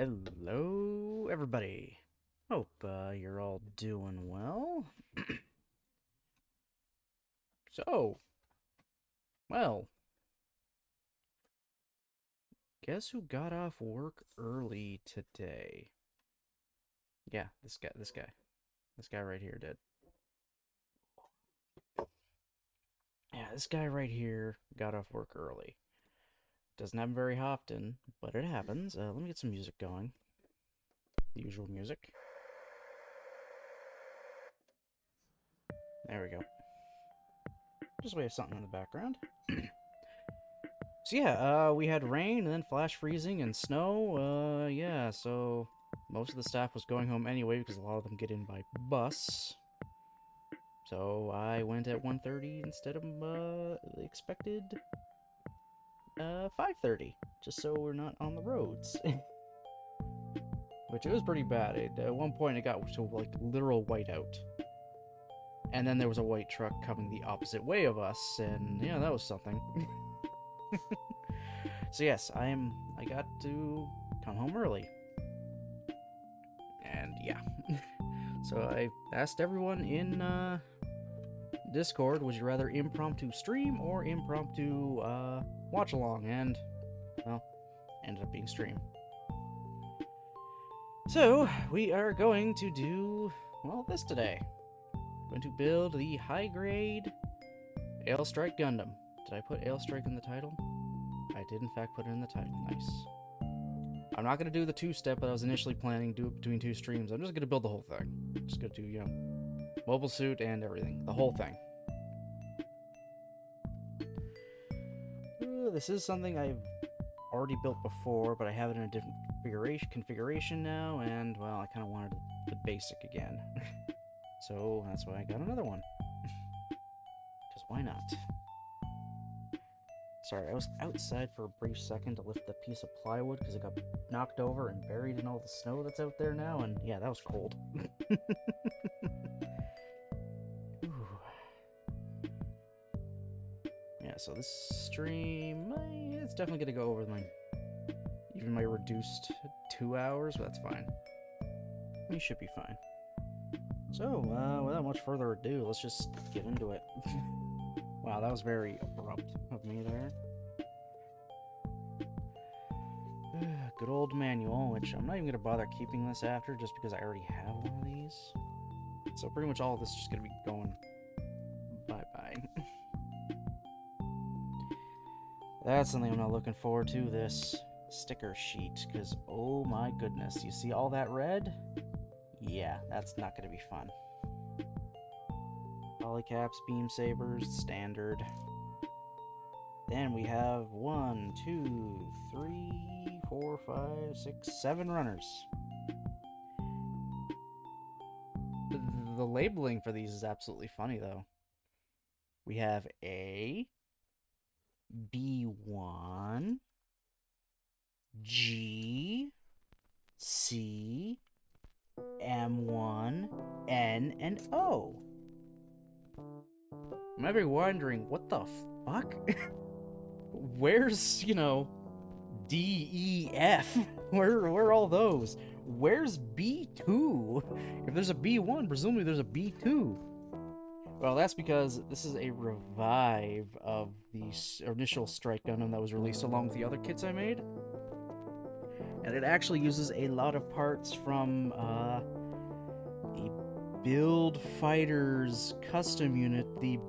Hello, everybody. Hope you're all doing well. So, well, guess who got off work early today? Yeah, this guy right here did. Yeah, this guy right here got off work early. Doesn't happen very often, but it happens. Let me get some music going. The usual music. There we go. Just we have something in the background. So yeah, we had rain and then flash freezing and snow. Yeah, so most of the staff was going home anyway because a lot of them get in by bus. So I went at 1:30 instead of the expected 5:30, just so we're not on the roads. Which it was pretty bad. At one point it got to like literal whiteout. And then there was a white truck coming the opposite way of us, and yeah, that was something. So yes, I got to come home early. And yeah. So I asked everyone in Discord, would you rather impromptu stream or impromptu watch along? And well, ended up being stream. So we are going to do, well, this today. Going to build the high grade Ailstrike Gundam. Did I put Ailstrike in the title? I did in fact put it in the title. Nice. I'm not going to do the two-step that I was initially planning to do between two streams. I'm just going to build the whole thing. Just going to do, you know, mobile suit and everything. The whole thing. This is something I've already built before, but I have it in a different configuration now, and, well, I kind of wanted the basic again. So that's why I got another one. Because why not? Sorry, I was outside for a brief second to lift the piece of plywood because it got knocked over and buried in all the snow that's out there now, and yeah, that was cold. Yeah, so this stream, it's definitely going to go over even my reduced 2 hours, but that's fine. We should be fine. So, without much further ado, let's just get into it. Wow, that was very abrupt of me there. Good old manual, which I'm not even going to bother keeping this after, just because I already have one of these. So pretty much all of this is just going to be going bye-bye. That's something I'm not looking forward to, this sticker sheet, because oh my goodness, you see all that red? Yeah, that's not going to be fun. Polycaps, beam sabers, standard. Then we have 1, 2, 3, 4, 5, 6, 7 runners. The labeling for these is absolutely funny, though. We have A, B1, G, C, M1, N, and O. You might be wondering, what the fuck? Where's, you know, D, E, F? Where are all those? Where's B2? If there's a B1, presumably there's a B2. Well, that's because this is a revive of the initial Strike Gundam that was released along with the other kits I made. And it actually uses a lot of parts from a Build Fighters custom unit, the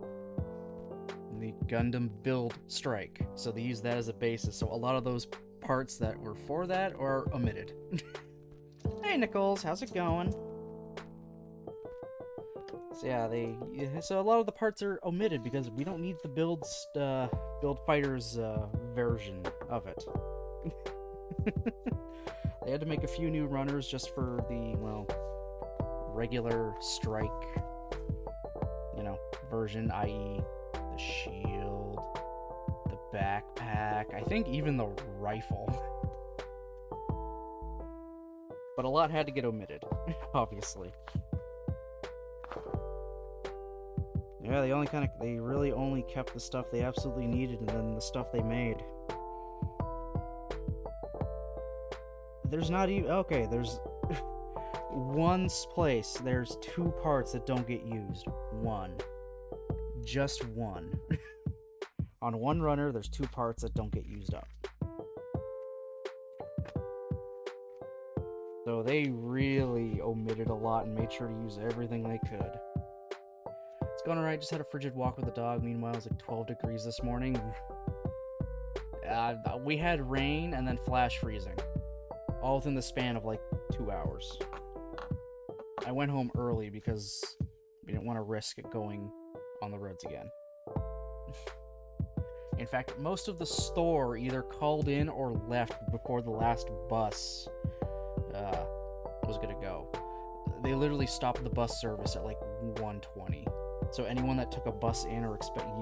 Gundam Build Strike. So they use that as a basis. So a lot of those parts that were for that are omitted. Hey Nichols, how's it going? So yeah, so a lot of the parts are omitted because we don't need the Build Fighters version of it. They had to make a few new runners just for the, well, regular Strike, you know, version, i.e. the shield, the backpack, I think even the rifle. But a lot had to get omitted, obviously. Yeah, they really only kept the stuff they absolutely needed and then the stuff they made. there's not even... Okay, there's one place. There's 2 parts that don't get used. One. Just one. On one runner, there's 2 parts that don't get used up. So they really omitted a lot and made sure to use everything they could. It's going alright, just had a frigid walk with the dog. Meanwhile, it's like 12 degrees this morning. We had rain and then flash freezing. All within the span of like 2 hours. I went home early because we didn't want to risk it going on the roads again. In fact, most of the store either called in or left before the last bus was gonna go. They literally stopped the bus service at like 1:20. So anyone that took a bus in or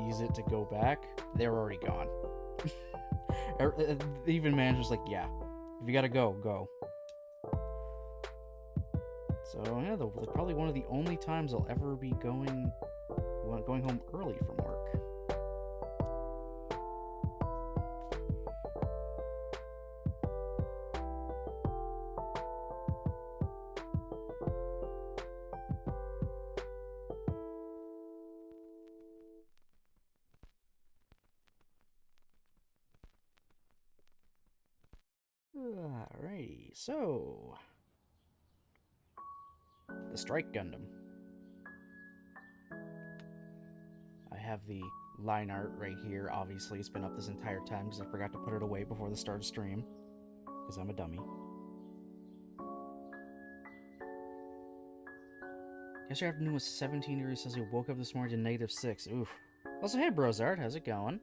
use it to go back, they were already gone. Even manager's like, yeah, if you gotta go, go. So yeah, probably one of the only times I'll ever be going home early from work. Alrighty, so the Strike Gundam. I have the line art right here. Obviously, it's been up this entire time because I forgot to put it away before the start of stream. Because I'm a dummy. Yesterday afternoon was 17 degrees Celsius. Woke up this morning to -6. Oof. Also, hey, Brozard, how's it going?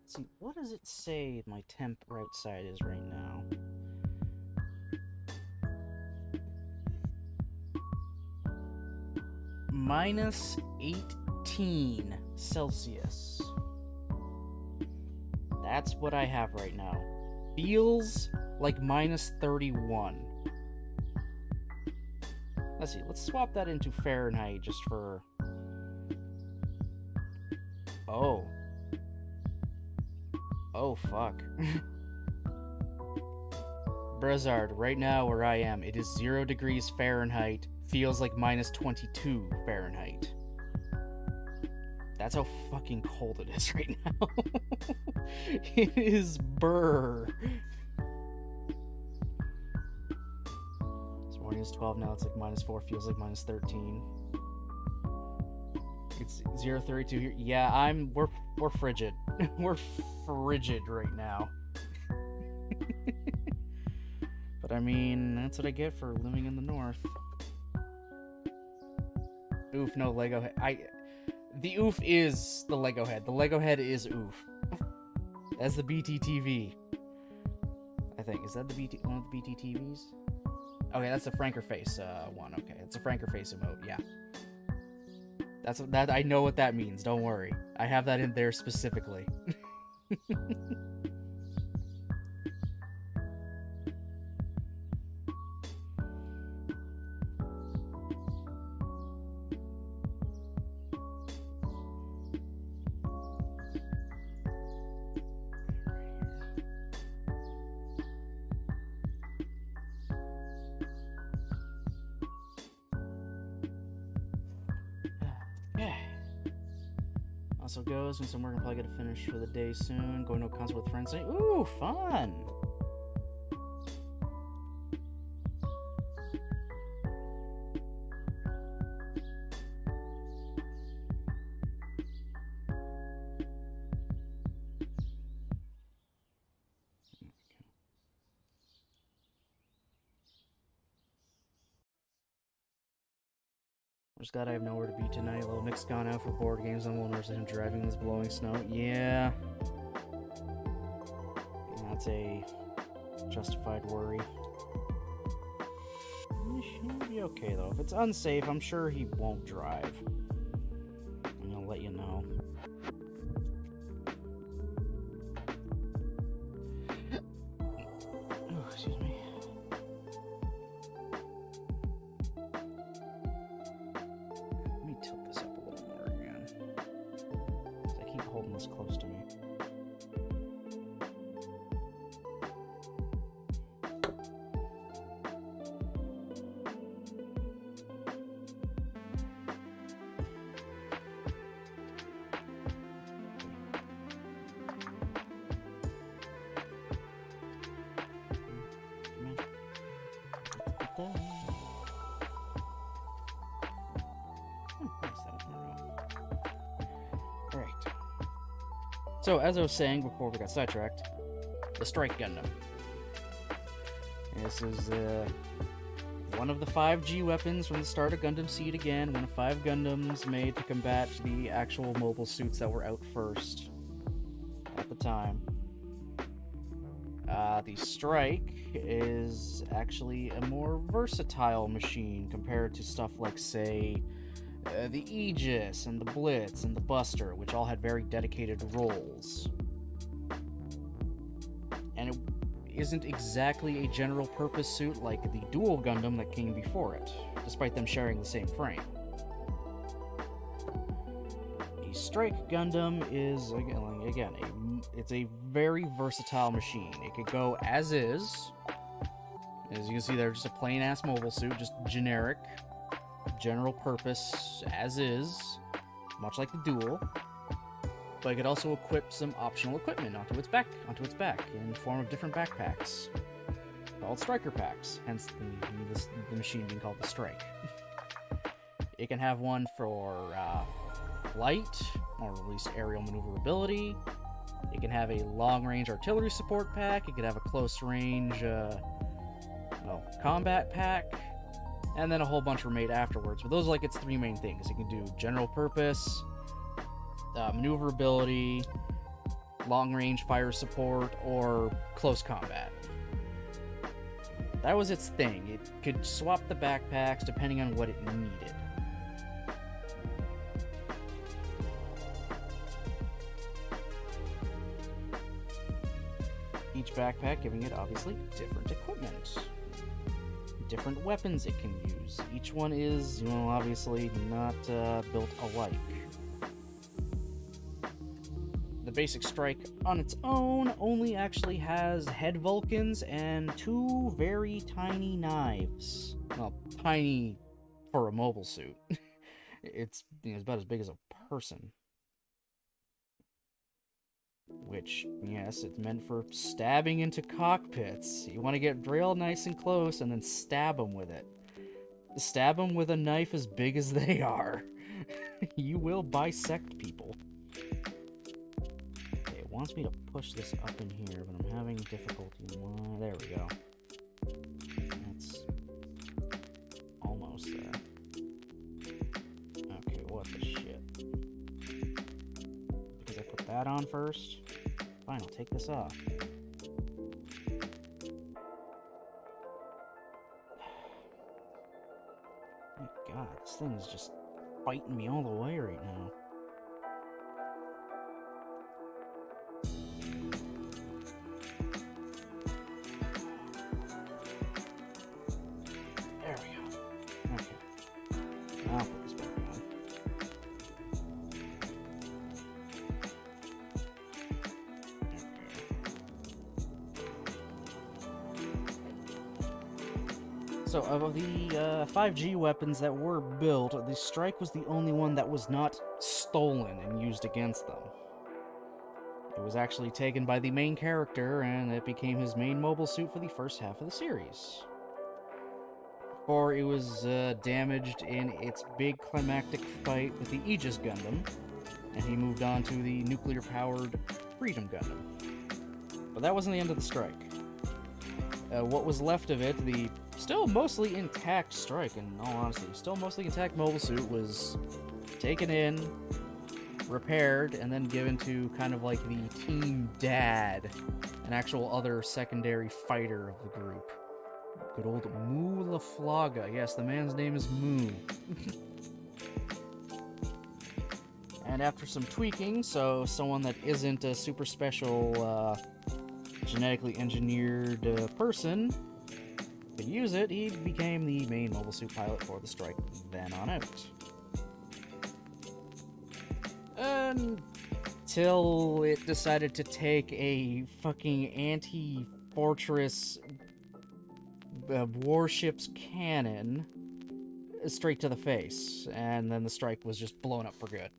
Let's see, what does it say my temp outside is right now? -18 Celsius. That's what I have right now. Feels like -31. Let's see, let's swap that into Fahrenheit just for... Oh. Oh, fuck. Brezard, right now where I am, it is 0 degrees Fahrenheit, feels like -22 Fahrenheit. That's how fucking cold it is right now. It is burr. This morning is 12, now it's like -4, feels like -13. It's 0:32 here. Yeah, we're frigid. We're frigid right now. But I mean, that's what I get for living in the north. Oof, no Lego head. The oof is the Lego head. The Lego head is oof. That's the BTTV. I think. Is that the one of the BTTVs? Okay, that's the Franker Face one. Okay, it's a Franker Face emote. Yeah. That I know what that means. Don't worry. I have that in there specifically. Also goes, since I'm working, probably gonna finish for the day soon. Going to a concert with friends. Ooh, fun! Just glad I have nowhere to be tonight. Little Nick's gone out for board games. I'm wondering if him driving in this blowing snow. Yeah. That's a justified worry. He'll be okay though. If it's unsafe, I'm sure he won't drive. And he'll let you know. Oh, excuse me. This close to me. So, as I was saying before we got sidetracked, the Strike Gundam. This is one of the 5G weapons from the start of Gundam Seed again, one of 5 Gundams made to combat the actual mobile suits that were out first at the time. The Strike is actually a more versatile machine compared to stuff like, say, the Aegis and the Blitz and the Buster, which all had very dedicated roles. And it isn't exactly a general purpose suit like the Dual Gundam that came before it, despite them sharing the same frame. A Strike Gundam is, again, it's a very versatile machine. It could go as is. As you can see there, just a plain-ass mobile suit, just generic, general purpose, as is, much like the Dual. But it could also equip some optional equipment onto its back in the form of different backpacks, called Striker Packs, hence the machine being called the Strike. It can have one for flight, or at least aerial maneuverability. It can have a long-range artillery support pack. It could have a close-range combat pack, and then a whole bunch were made afterwards. But those are like its 3 main things. It can do general purpose, maneuverability, long-range fire support, or close combat. That was its thing. It could swap the backpacks depending on what it needed. Each backpack giving it, obviously, different equipment. Different weapons it can use. Each one is, obviously not built alike. The basic Strike on its own only actually has head Vulcans and 2 very tiny knives. Well, tiny for a mobile suit. It's about as big as a person. Which, yes, it's meant for stabbing into cockpits. You want to get real nice and close and then stab them with it. Stab them with a knife as big as they are. You will bisect people. Okay, it wants me to push this up in here, but I'm having difficulty. There we go. That's almost there. Okay, what the shit? Because I put that on first? Fine, I'll take this off. My god, this thing is just fighting me all the way right now. There we go. Okay. I'll put this back on. So, of the 5G weapons that were built, the Strike was the only one that was not stolen and used against them. It was actually taken by the main character, and it became his main mobile suit for the first half of the series. Before it was damaged in its big climactic fight with the Aegis Gundam, and he moved on to the nuclear-powered Freedom Gundam. But that wasn't the end of the Strike. What was left of it, the still mostly intact Strike, in all honesty, still mostly intact mobile suit, was taken in, repaired, and then given to kind of like the team dad, an actual other secondary fighter of the group. Good old Mu LaFlaga. Yes, the man's name is Mu. And after some tweaking, so someone that isn't a super special, genetically engineered person could use it, he became the main mobile suit pilot for the Strike then on out. Until it decided to take a fucking anti-fortress warship's cannon straight to the face, and then the Strike was just blown up for good.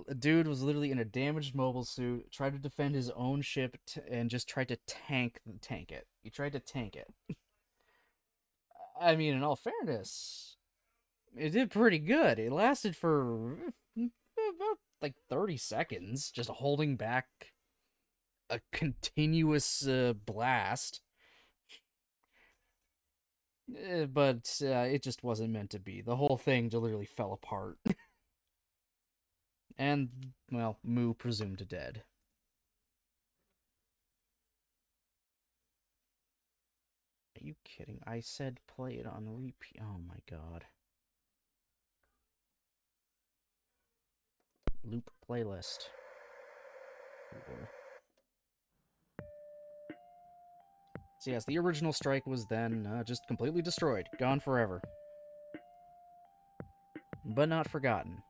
A dude was literally in a damaged mobile suit, tried to defend his own ship, and just tried to tank it. He tried to tank it. I mean, in all fairness, it did pretty good. It lasted for about, 30 seconds, just holding back a continuous blast. But it just wasn't meant to be. The whole thing literally fell apart. And, well, Mu presumed dead. Are you kidding? I said play it on repeat. Oh my god. Loop playlist. So yes, the original strike was then just completely destroyed. Gone forever. But not forgotten.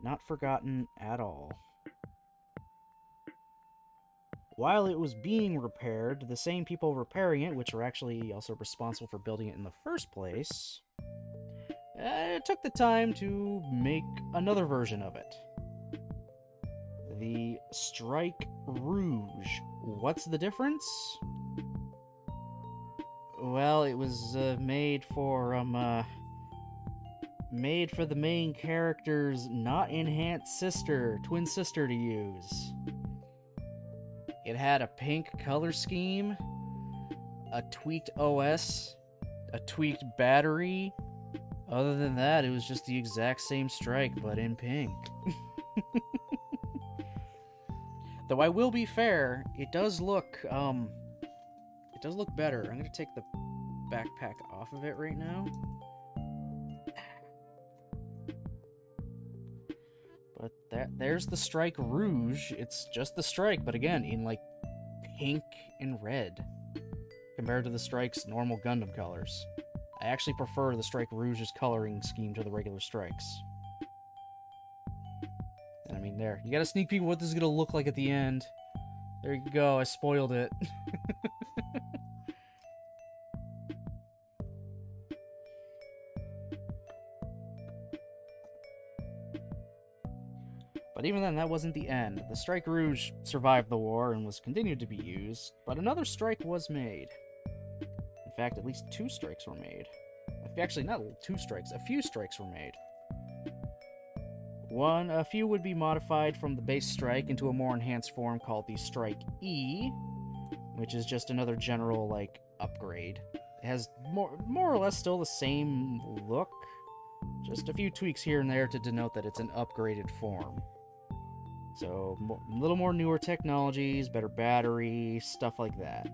Not forgotten at all. While it was being repaired, the same people repairing it, which were actually also responsible for building it in the first place, took the time to make another version of it. The Strike Rouge. What's the difference? Well, it was made for the main character's not enhanced twin sister to use. It had a pink color scheme, a tweaked OS, a tweaked battery. Other than that, it was just the exact same strike, but in pink. Though I will be fair, it does look better. I'm gonna take the backpack off of it right now. But there's the Strike Rouge. It's just the strike, but again, in like pink and red, compared to the strike's normal Gundam colors. I actually prefer the Strike Rouge's coloring scheme to the regular strikes. And I mean, there. You got a sneak peek of what this is gonna look like at the end. There you go, I spoiled it. But even then, that wasn't the end. The Strike Rouge survived the war and was continued to be used, but another strike was made. In fact, at least 2 strikes were made. Actually, not 2 strikes, a few strikes were made. A few would be modified from the base strike into a more enhanced form called the Strike E, which is just another general, like, upgrade. It has more or less still the same look, just a few tweaks here and there to denote that it's an upgraded form. So, a little more newer technologies, better battery, stuff like that.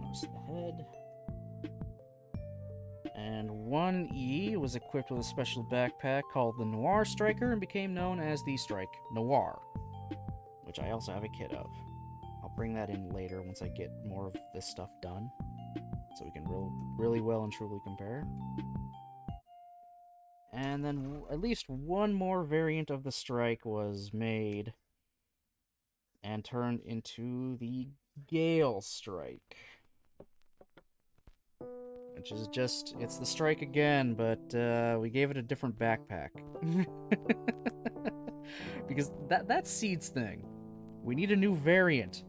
Notice the head. And 1E was equipped with a special backpack called the Noir Striker and became known as the Strike Noir, which I also have a kit of. I'll bring that in later once I get more of this stuff done, so we can really well and truly compare. And then at least one more variant of the strike was made and turned into the Gale Strike. Which is just, it's the strike again, but we gave it a different backpack. Because that's Seed's thing. We need a new variant.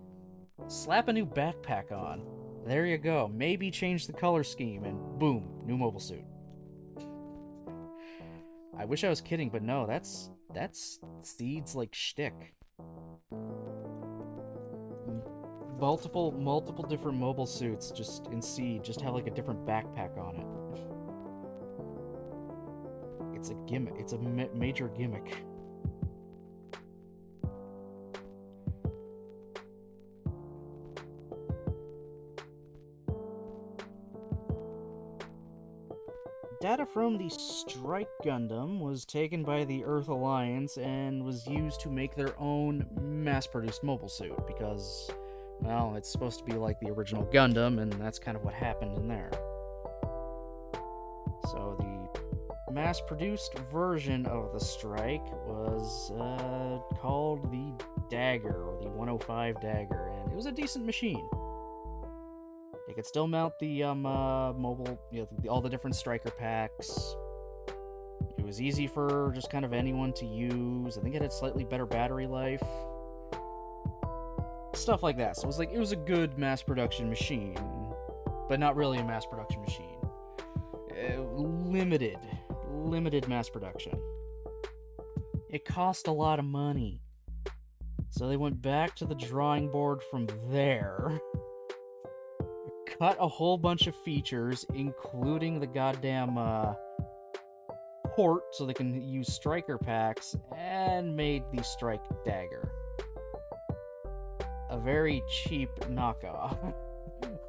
Slap a new backpack on. There you go. Maybe change the color scheme, and boom, new mobile suit. I wish I was kidding, but no, that's Seed's, like, shtick. Multiple different mobile suits just in Seed just have, like, a different backpack on it. It's a gimmick. It's a major gimmick. Data from the Strike Gundam was taken by the Earth Alliance and was used to make their own mass-produced mobile suit, because, well, it's supposed to be like the original Gundam, and that's kind of what happened in there. So the mass-produced version of the Strike was called the Dagger, or the 105 Dagger, and it was a decent machine. It could still mount the mobile, all the different striker packs. It was easy for just kind of anyone to use. I think it had slightly better battery life. Stuff like that. So it was a good mass production machine. but not really a mass production machine. Limited mass production. It cost a lot of money. So they went back to the drawing board from there. Cut a whole bunch of features, including the goddamn port so they can use striker packs, and made the Strike Dagger. A very cheap knockoff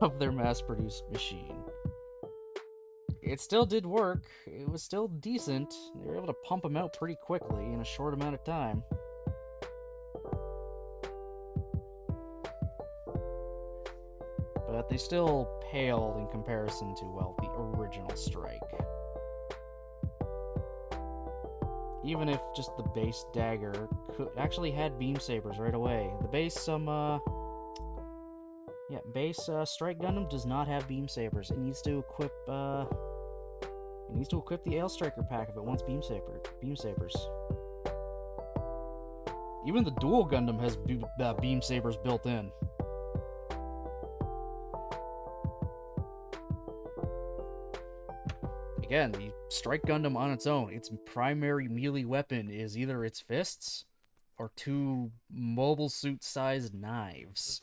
of their mass-produced machine. It still did work. It was still decent. They were able to pump them out pretty quickly in a short amount of time. But they still paled in comparison to, well, the original Strike. Even if just the base Dagger actually had beam sabers right away. The base, Strike Gundam does not have beam sabers. It needs to equip, the Ale Striker pack if it wants beam sabers. Even the Dual Gundam has beam sabers built in. Again, the Strike Gundam on its own, its primary melee weapon is either its fists or two mobile suit-sized knives.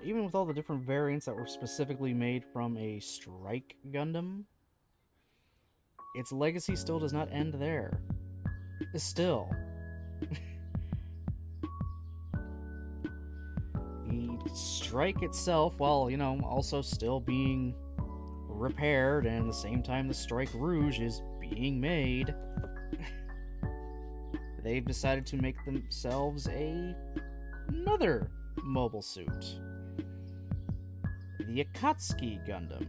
Even with all the different variants that were specifically made from a Strike Gundam, its legacy still does not end there. Still. The Strike itself, while, also still being repaired, and at the same time the Strike Rouge is being made, they've decided to make themselves another mobile suit. The Akatsuki Gundam.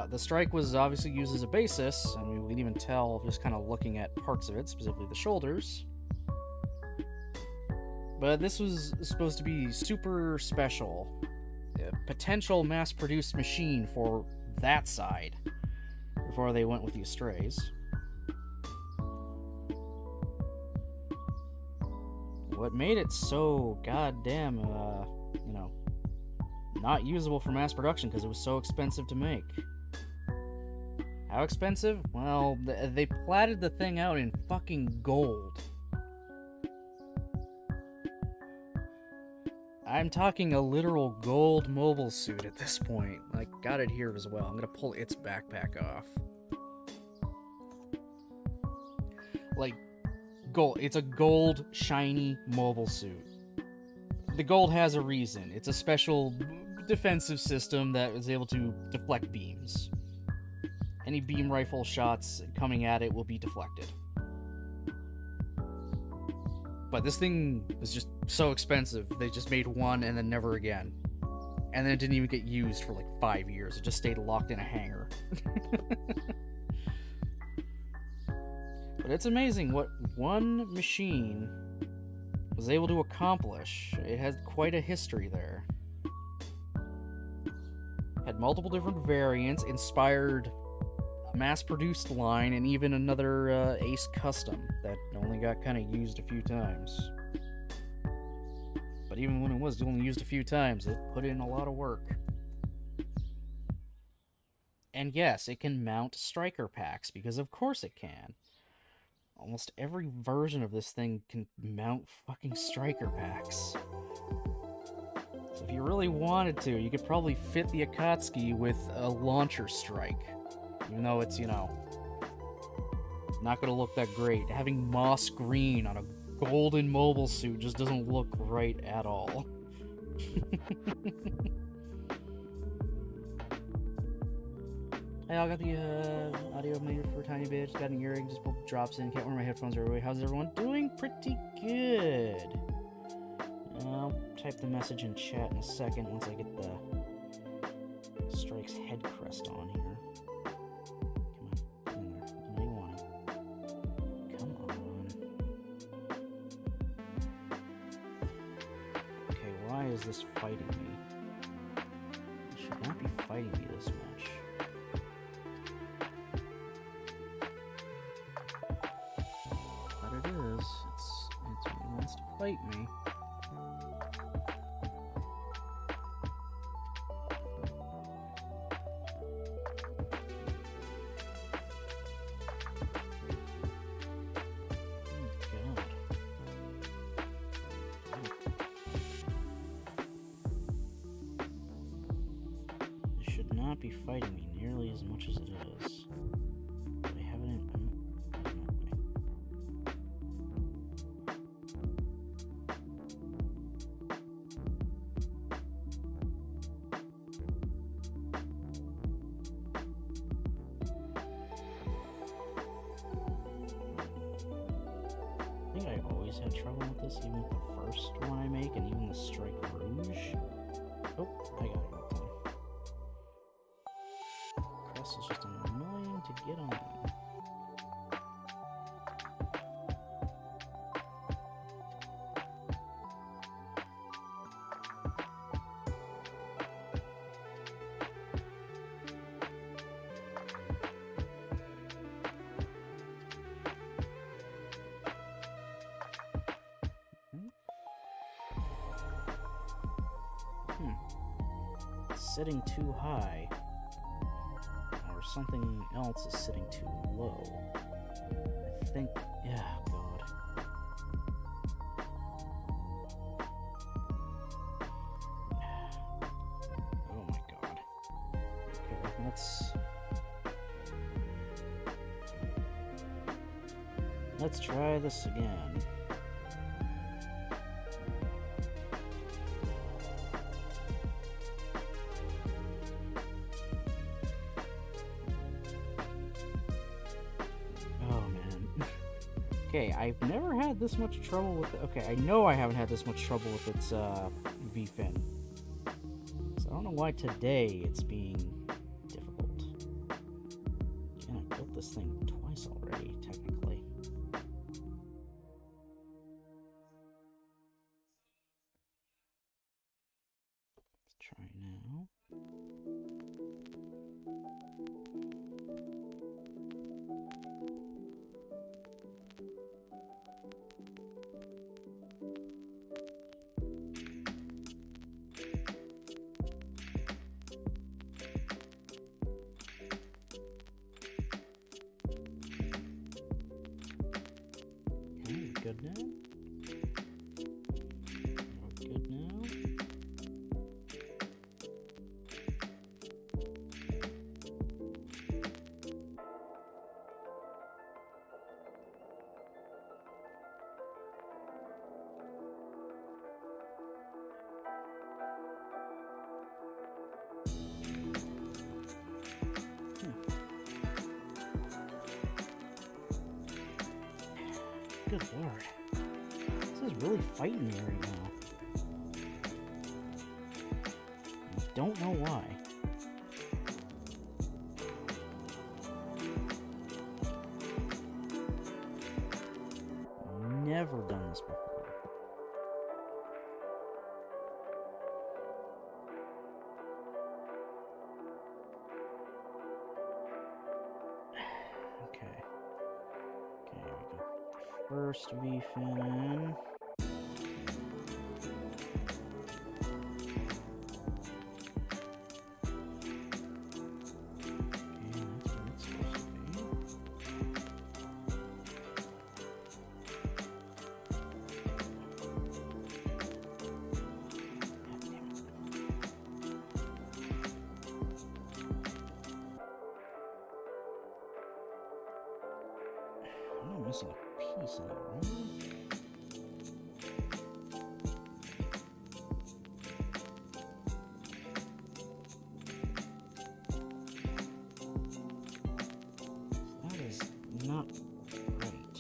The Strike was obviously used as a basis. I mean, we can even tell just kind of looking at parts of it, specifically the shoulders. But this was supposed to be super special. A potential mass-produced machine for that side before they went with the Astrays. What made it so goddamn, not usable for mass production because it was so expensive to make. How expensive? Well, they platted the thing out in fucking gold. I'm talking a literal gold mobile suit at this point. I got it here as well. I'm gonna pull its backpack off. Like, gold. It's a gold, shiny mobile suit. The gold has a reason. It's a special defensive system that is able to deflect beams. Any beam rifle shots coming at it will be deflected. But this thing was just so expensive, they just made one and then never again. And then it didn't even get used for like 5 years. It just stayed locked in a hangar. But it's amazing what one machine was able to accomplish. It had quite a history there. Had multiple different variants, inspired a mass-produced line, and even another Ace Custom that only got kind of used a few times. But even when it was only used a few times, it put in a lot of work. And yes, it can mount striker packs, because of course it can. Almost every version of this thing can mount fucking striker packs. So if you really wanted to, you could probably fit the Akatsuki with a launcher strike. Even though it's, not gonna look that great. Having moss green on a golden mobile suit just doesn't look right at all. Hey, I got the audio muted for a tiny bit. Just got an earring, just drops in. Can't wear my headphones every way. How's everyone doing? Pretty good. I'll type the message in chat in a second once I get the Strike's head crest on here. Come on, in there. I know you want it. is this fighting me? It should not be fighting me this much. But it is. It wants to fight me. Be fighting me nearly as much as it is. But I haven't. I think I always had trouble with this, even with the first one I make, and even the Strike Rouge. Oh, I got it. This is just annoying to get on. Sitting too high. Something else is sitting too low. I think, yeah, God. Oh my God. Okay, let's try this again. Okay, I've never had this much trouble with it. Okay, I know I haven't had this much trouble with its V-fin. So I don't know why today it's being difficult. Again, I built this thing twice already, technically. Let's try now. Good now? We're good now? Good lord. This is really fighting me right now. I don't know why. Never done this before. First V-fin in. I'm missing a piece in it, right? That is not right.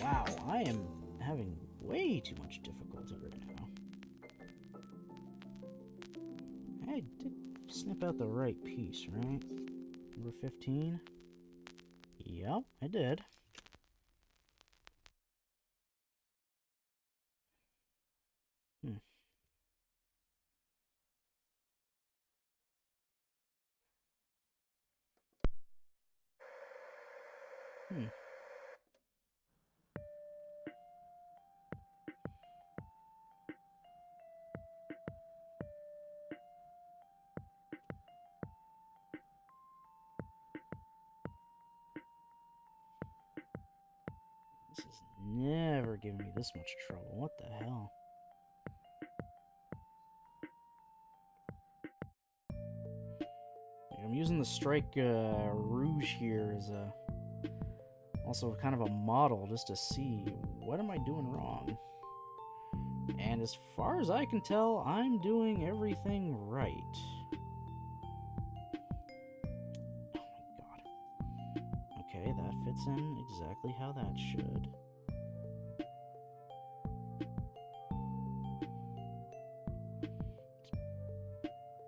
Wow, I am having way too much difficulty right now. I did snip out the right piece, right? Number 15? Yep, I did. Hmm. Hmm. This has never given me this much trouble. What the hell? I'm using the Strike Rouge here as a also kind of a model just to see what am I doing wrong. And as far as I can tell, I'm doing everything right. Oh my god. Okay, that fits in exactly how that should.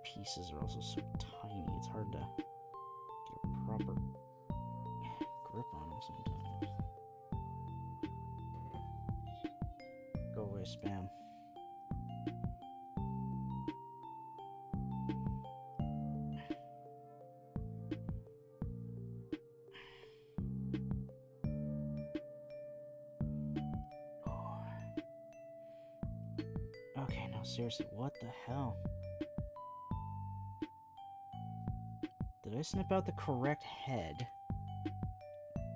Pieces are also so tiny, it's hard to get a proper grip on them sometimes. Go away, spam. Okay, now seriously, what the hell? Did I snip out the correct head?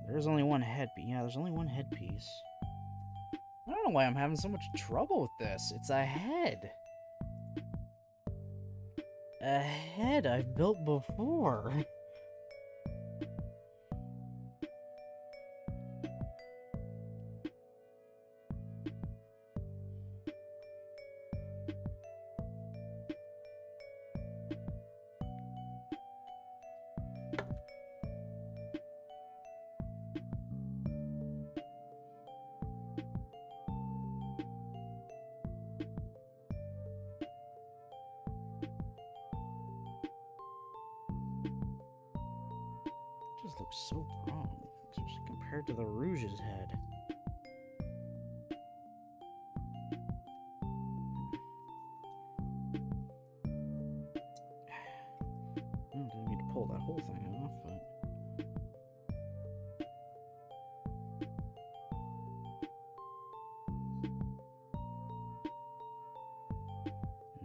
There's only one headpiece. Yeah, there's only one headpiece. I don't know why I'm having so much trouble with this. It's a head. A head I've built before. Just looks so wrong, especially compared to the Rouge's head. I didn't mean to pull that whole thing off, but...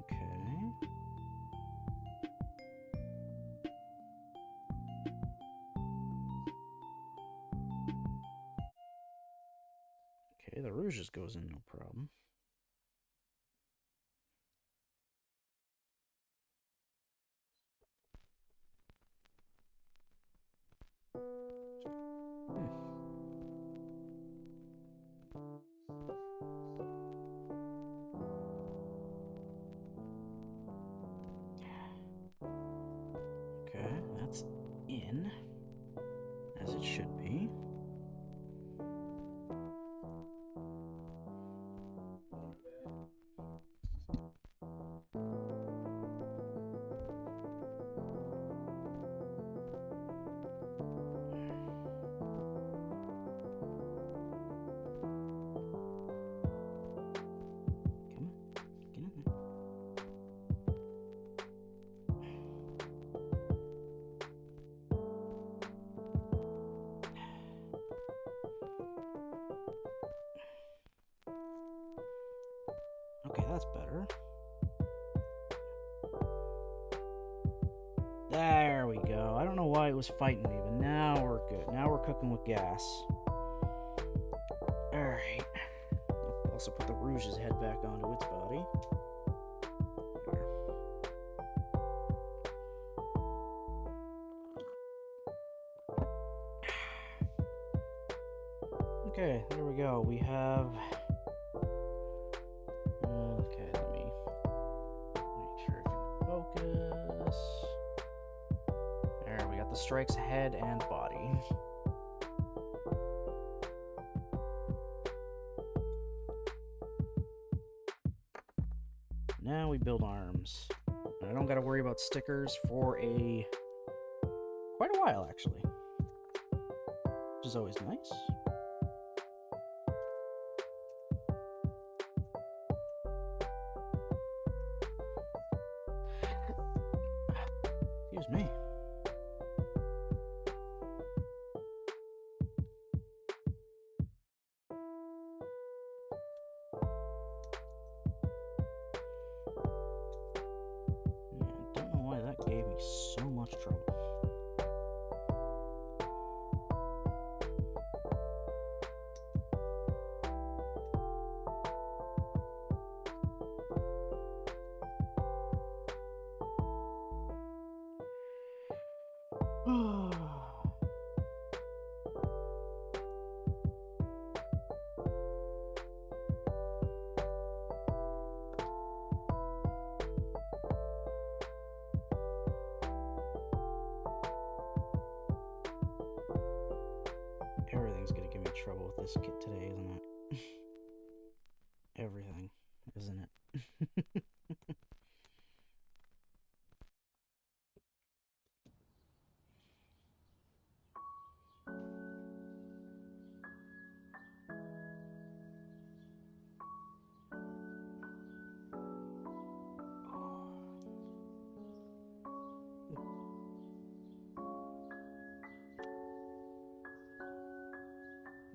Okay. Okay, the Rouge's goes in no problem. Okay, that's in, as it should be. Okay, that's better. There we go. I don't know why it was fighting me, but now we're good. Now we're cooking with gas. Alright. Also put the Rouge's head back onto its body. There. Okay, there we go. We have... Okay, let me make sure I can focus. There, we got the Strike's head and body. Now we build arms. And I don't gotta worry about stickers for quite a while, actually. which is always nice. Excuse me. I don't know why that gave me so much trouble. Everything's gonna give me trouble with this kit today, isn't it? Everything, isn't it?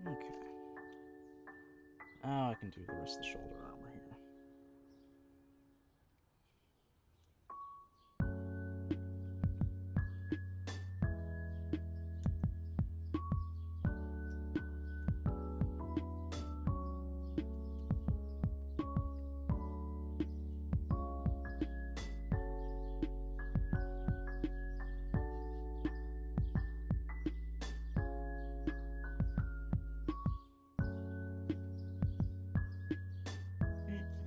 Okay. Oh, I can do the rest of the shoulder armor here.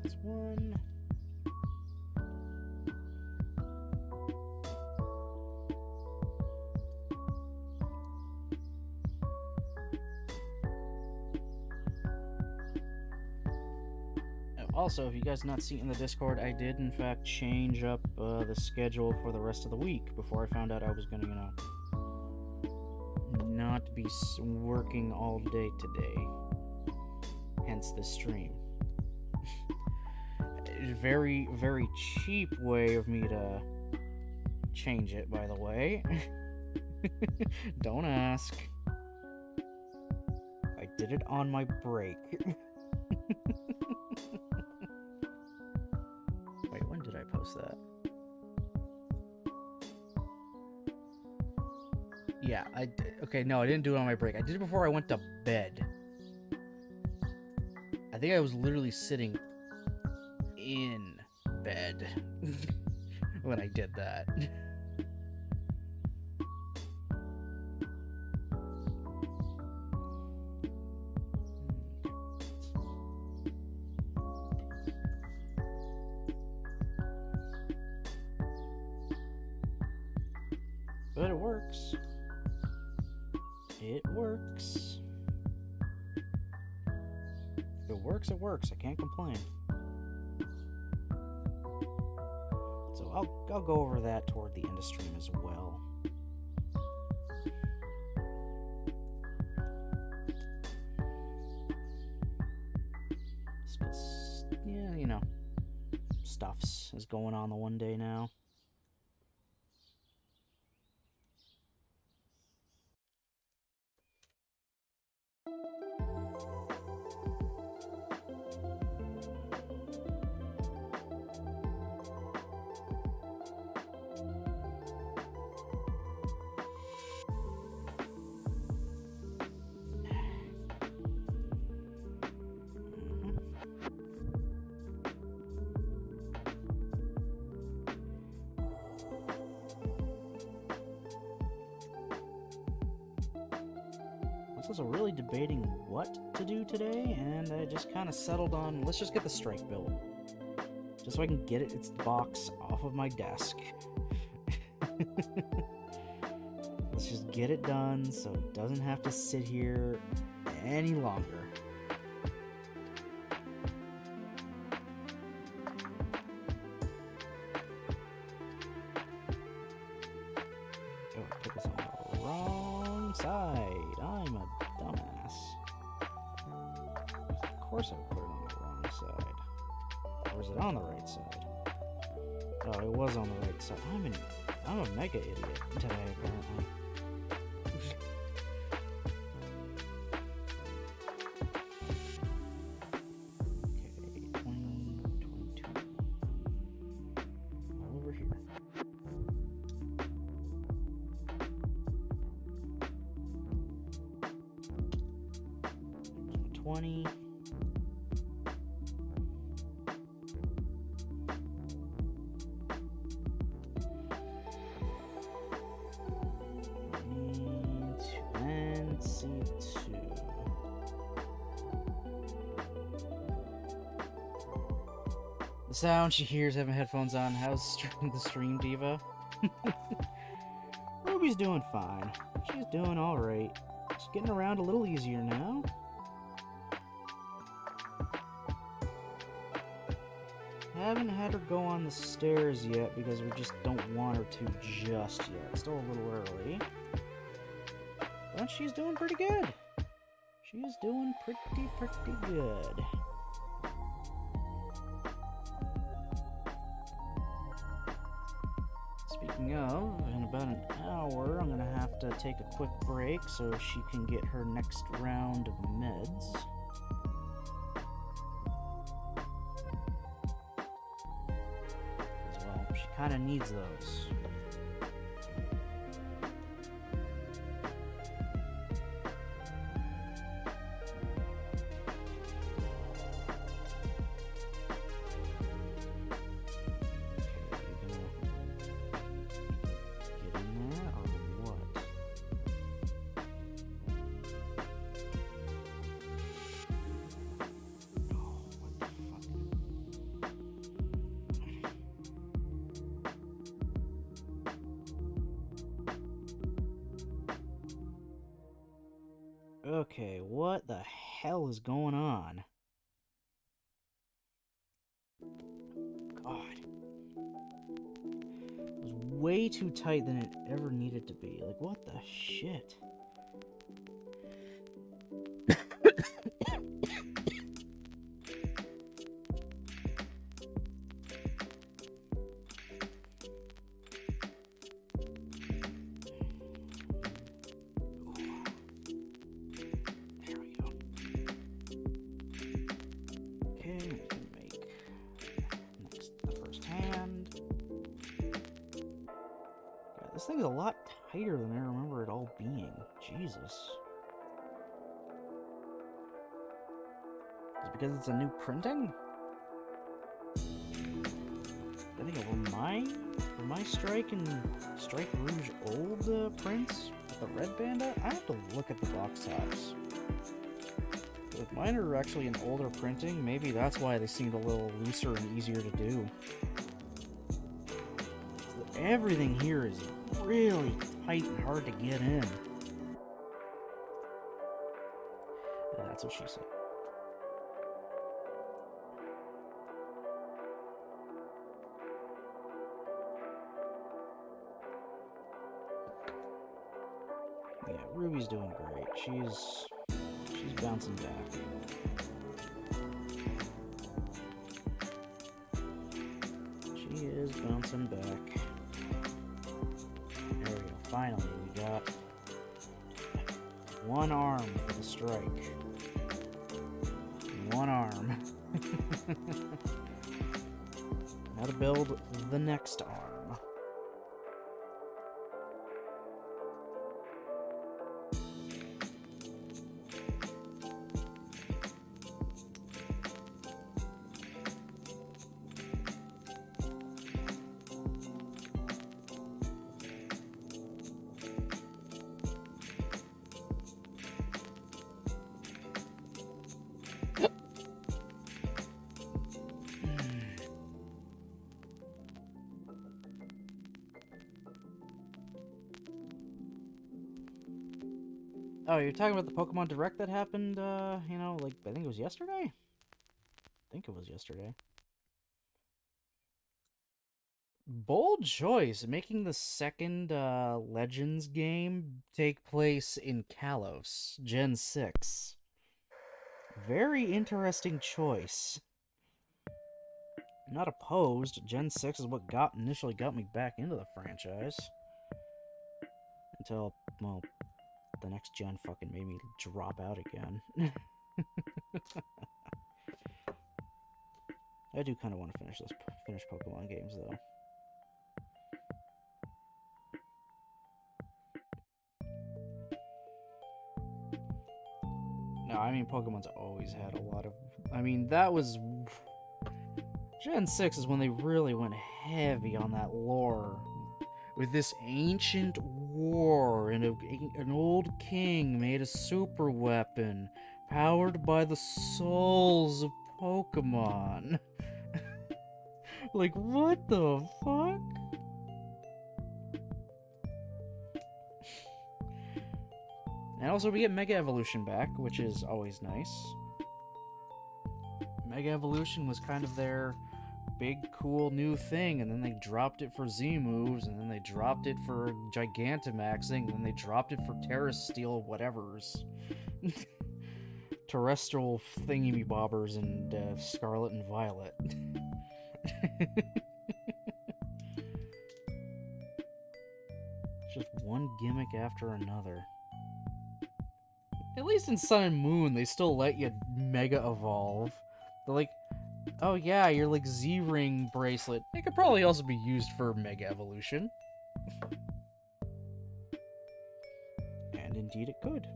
That's one. Also, if you guys not see in the Discord, I did in fact change up the schedule for the rest of the week before I found out I was gonna, you know, not be working all day today. Hence the stream. Very, very cheap way of me to change it, by the way. Don't ask. I did it on my break. Wait, when did I post that? Yeah, okay, no, I didn't do it on my break. I did it before I went to bed. I think I was literally sitting in bed when I did that. But it works. It works. If it works, it works. I can't complain. So I'll go over that toward the end of stream as well. Because, yeah, you know, stuffs is going on the one day now. I was really debating what to do today, and I just kind of settled on, let's just get the strike built. Just so I can get its box off of my desk. Let's just get it done so it doesn't have to sit here any longer. Oh, I put this on the wrong side. I'm a course I put it on the wrong side. Or is it on the right side? Oh, it was on the right side. I'm a mega idiot today, apparently. Okay, 20, 22. All over here. 20. And C2. The sound she hears having headphones on. How's the stream, Diva? Ruby's doing fine. She's doing alright. She's getting around a little easier now. Haven't had her go on the stairs yet because we just don't want her to just yet. Still a little early. But she's doing pretty good. She's doing pretty good. Speaking of, in about an hour, I'm gonna have to take a quick break so she can get her next round of meds. As well, she kind of needs those. Okay, what the hell is going on? God. It was way too tight than it ever needed to be. Like, what the shit? This thing's a lot tighter than I remember it all being. Jesus. Is it because it's a new printing? I think were my Strike and Strike Rouge old prints with the red banda? I have to look at the box tops. If mine are actually an older printing, maybe that's why they seemed a little looser and easier to do. Everything here is really tight and hard to get in. That's what she said. Yeah, Ruby's doing great. She's bouncing back. She is bouncing back. There we go. Finally, we got one arm for the Strike. One arm. Now to build the next arm. Oh, you're talking about the Pokemon Direct that happened, you know, like, I think it was yesterday? I think it was yesterday. Bold choice, making the second, Legends game take place in Kalos, Gen 6. Very interesting choice. I'm not opposed. Gen 6 is what initially got me back into the franchise. Until, well, the next gen fucking made me drop out again. I do kind of want to finish Pokemon games, though. No, I mean, Pokemon's always had a lot of... I mean, that was... Gen 6 is when they really went heavy on that lore. With this ancient war, and an old king made a super weapon powered by the souls of Pokemon. Like, what the fuck? And also, we get Mega Evolution back, which is always nice. Mega Evolution was kind of their big, cool new thing, and then they dropped it for Z-moves, and then they dropped it for Gigantamaxing, and then they dropped it for Terrasteel whatevers. Terrestrial thingy-bobbers and Scarlet and Violet. Just one gimmick after another. At least in Sun and Moon, they still let you Mega Evolve. They're like, oh yeah, your like Z-Ring bracelet. It could probably also be used for Mega Evolution. And indeed it could.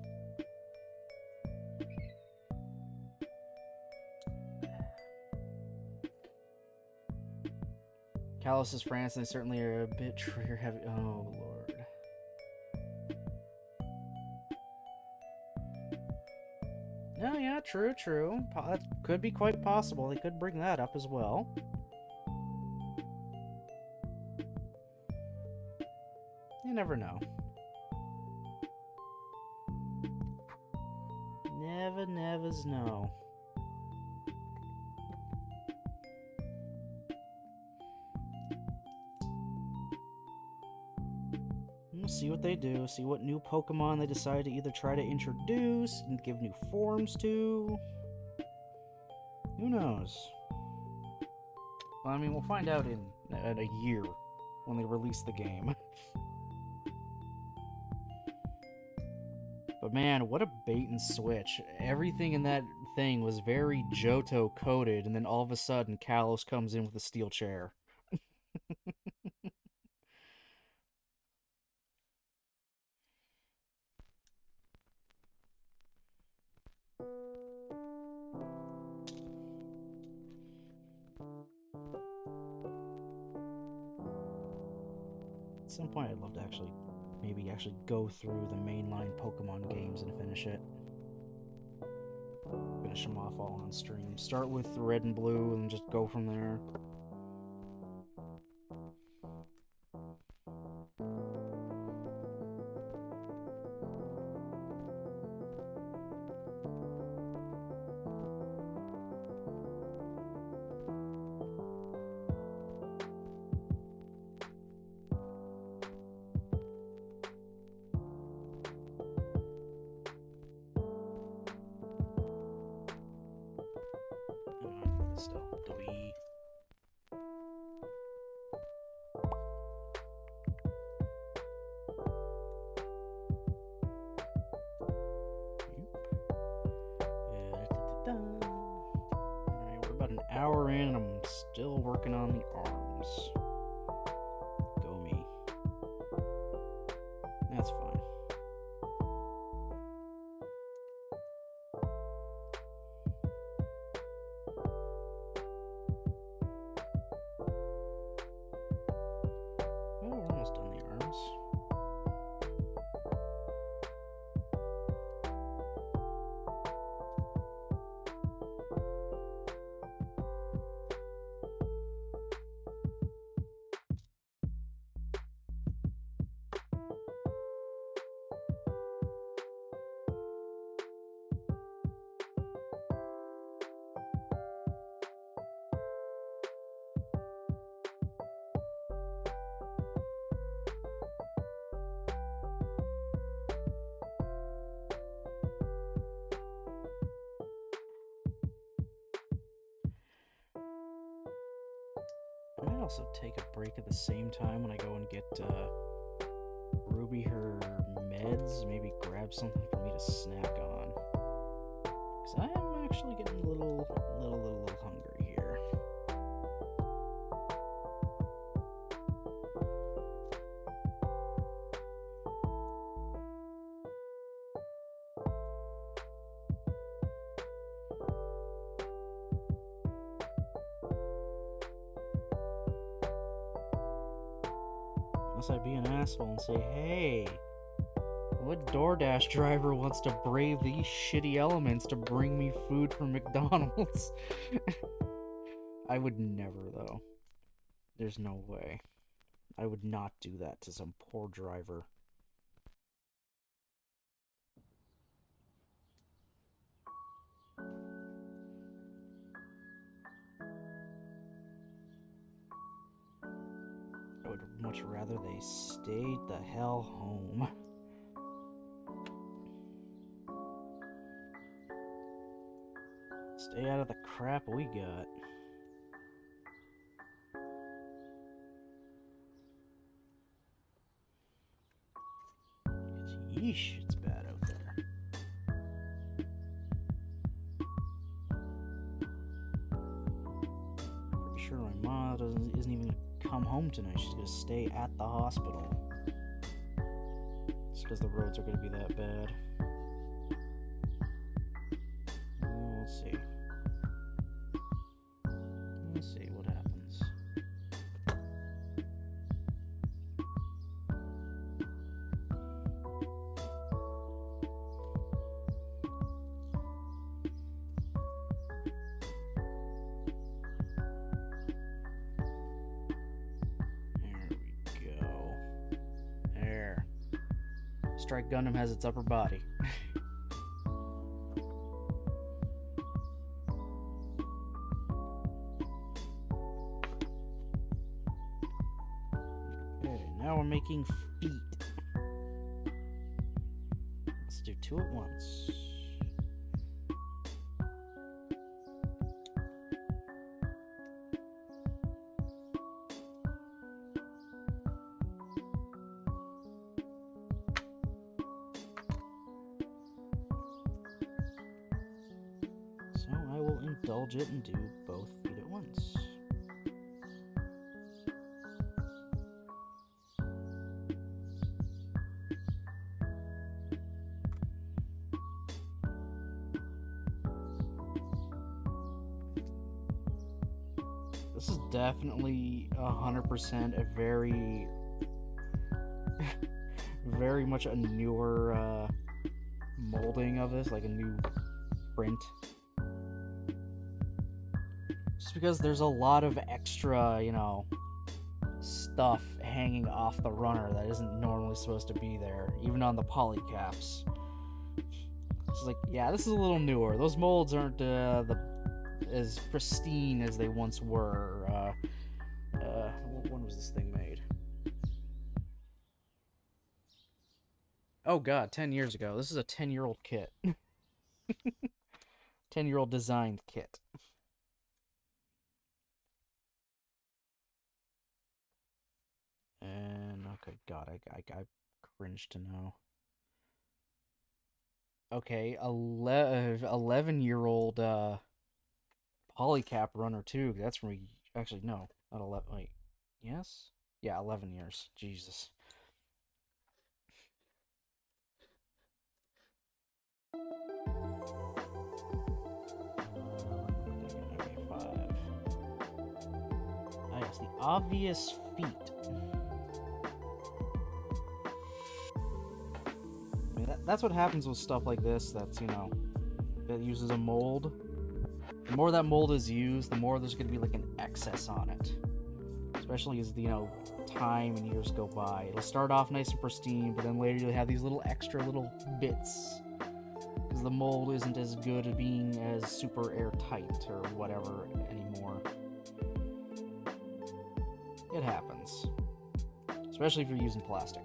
Kalos is France, and they certainly are a bit trigger heavy. Oh lord. Oh yeah, true. That could be quite possible. They could bring that up as well. You never know. Nevers know. We'll see what they do. See what new Pokemon they decide to either try to introduce and give new forms to. Who knows? Well, I mean, we'll find out in a year when they release the game. But man, what a bait and switch. Everything in that thing was very Johto coded, and then all of a sudden Kalos comes in with a steel chair. At some point I'd love to maybe go through the mainline Pokemon games and finish it. Finish them off all on stream. Start with Red and Blue and just go from there. Alright, we're about an hour in and I'm still working on the arms. Go me. That's fine. Oh, we're almost done the arms. I might also take a break at the same time when I go and get Ruby her meds. Maybe grab something for me to snack on. Because I am actually getting a little hungry here. Unless I be an asshole and say, hey, what DoorDash driver wants to brave these shitty elements to bring me food from McDonald's? I would never, though. There's no way. I would not do that to some poor driver. I would much rather they stayed the hell home. Stay out of the crap we got. Yeesh, it's bad out there. Pretty sure my mom isn't even gonna come home tonight. She's gonna stay at the hospital. It's because the roads are gonna be that bad. We'll see. We'll see what happens. Strike Gundam has its upper body. Okay, now we're making feet. Let's do 2 at once. Indulge it and do both feet at once. This is definitely 100% a very very much a newer molding of this, like a new print. Just because there's a lot of extra, you know, stuff hanging off the runner that isn't normally supposed to be there, even on the polycaps. It's like, yeah, this is a little newer. Those molds aren't as pristine as they once were. When was this thing made? Oh god, 10 years ago. This is a 10-year-old kit. 10-year-old designed kit. And, okay, god, I cringe to know. Okay, 11-year-old polycap runner too. That's from, actually, no, not 11, wait, yes? Yeah, 11 years, Jesus. Ah, yes, the obvious feet. I mean, that's what happens with stuff like this that's, you know, that uses a mold. The more that mold is used, the more there's going to be like an excess on it. Especially as, you know, time and years go by. It'll start off nice and pristine, but then later you'll have these little extra little bits. Because the mold isn't as good at being as super airtight or whatever anymore. It happens. Especially if you're using plastic.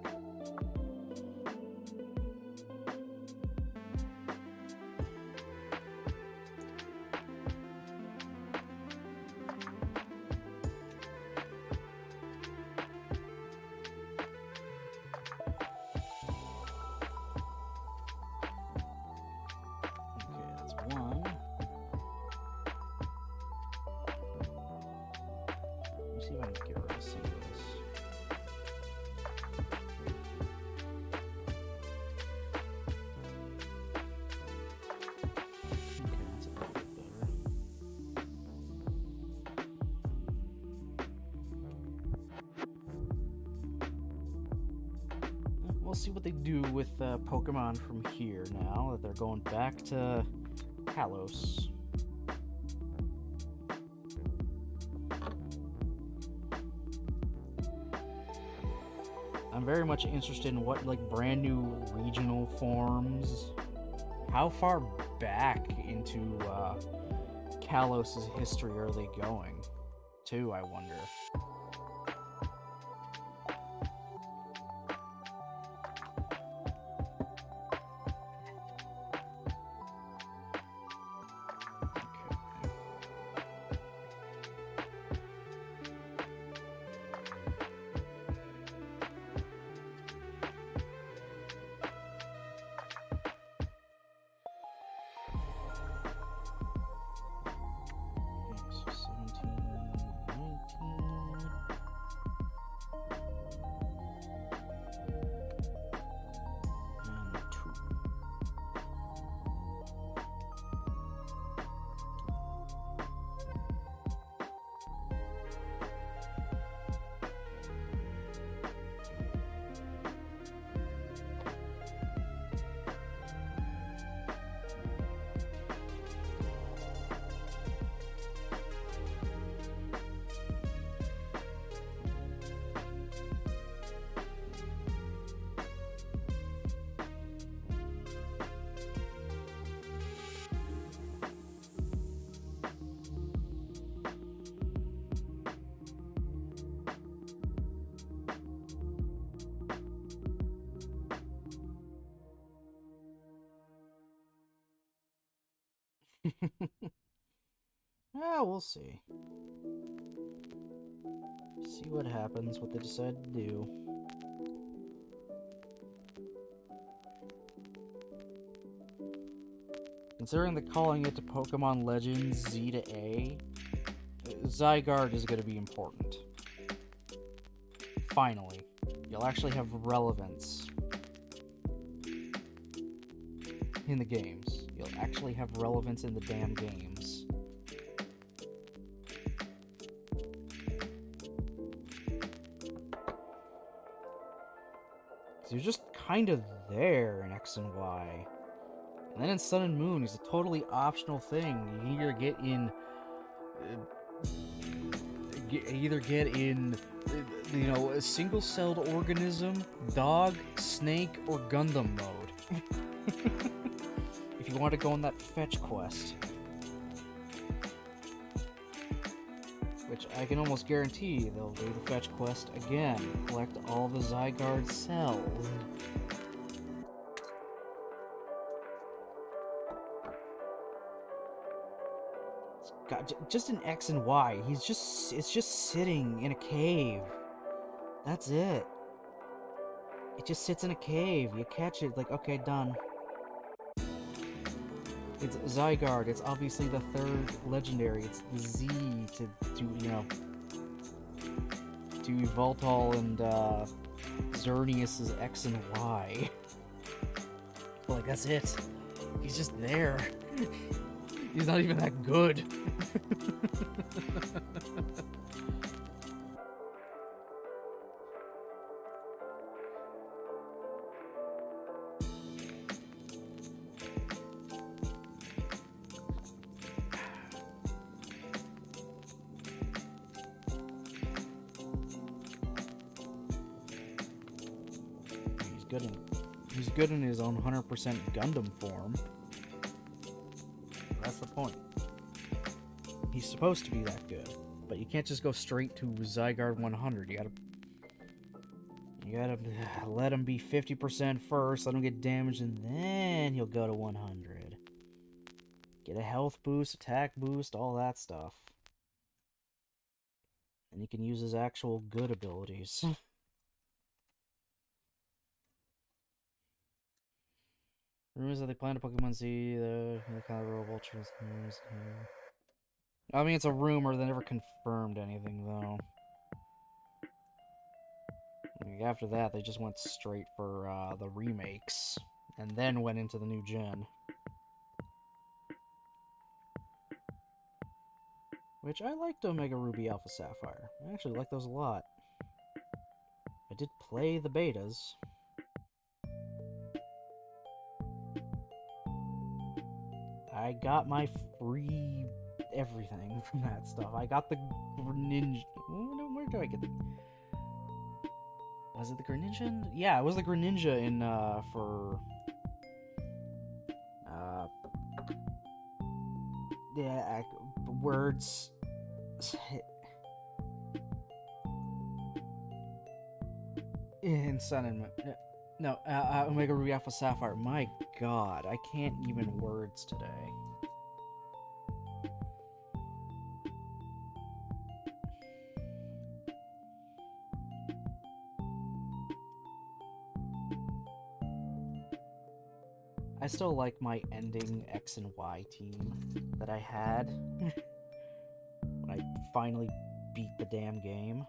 we'll see what they do with Pokemon from here now that they're going back to Kalos. I'm very much interested in what, like, brand new regional forms. How far back into Kalos' history are they going to, I wonder? Yeah, we'll see. See what happens, what they decide to do. Considering they're calling it to Pokemon Legends Z to A, Zygarde is going to be important. Finally, you'll actually have relevance in the games. You'll actually have relevance in the damn games. So you're just kind of there in X and Y. And then in Sun and Moon, it's a totally optional thing. You either get in... you know, a single-celled organism, dog, snake, or Gundam mode. If you want to go on that fetch quest. Which I can almost guarantee they'll do the fetch quest again. Collect all the Zygarde cells. God, just in X and Y, it's just sitting in a cave. That's it. It just sits in a cave. You catch it, like, okay, done. It's Zygarde. It's obviously the third legendary. It's the Z to you know, to Yveltal and Xerneas' X and Y. But, like, that's it. He's just there. He's not even that good. He's good in his own 100% Gundam form. That's the point. He's supposed to be that good, but you can't just go straight to Zygarde 100. You gotta let him be 50% first, let him get damaged, and then he'll go to 100. Get a health boost, attack boost, all that stuff. And he can use his actual good abilities. Rumors that they plan to Pokemon Z, the kind of Ultras. I mean, it's a rumor. They never confirmed anything, though. Like, after that, they just went straight for the remakes, and then went into the new gen. Which I liked Omega Ruby Alpha Sapphire. I actually like those a lot. I did play the betas. I got my free everything from that stuff. I got the Greninja. Where do I get the? Was it the Greninja? Yeah, it was the Greninja in for yeah, words. In Sun and Moon. No, Omega Ruby Alpha Sapphire. My god, I can't even words today. I still like my ending X and Y team that I had when I finally beat the damn game.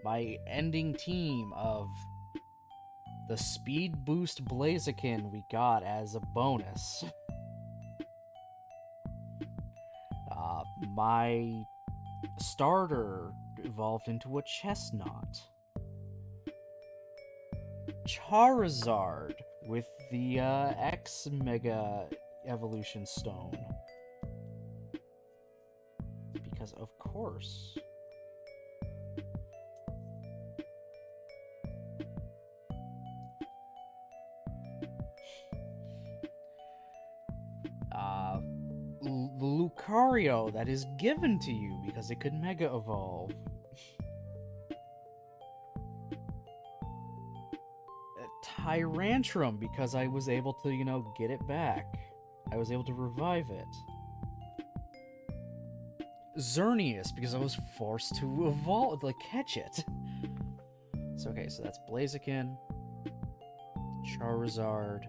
My ending team of the Speed Boost Blaziken we got as a bonus. My starter evolved into a Chestnut. Charizard with the X Mega Evolution Stone. Because of course. The Lucario that is given to you because it could Mega Evolve. Tyrantrum because I was able to, you know, get it back. I was able to revive it. Xerneas because I was forced to evolve, like, catch it. So, okay, so that's Blaziken, Charizard,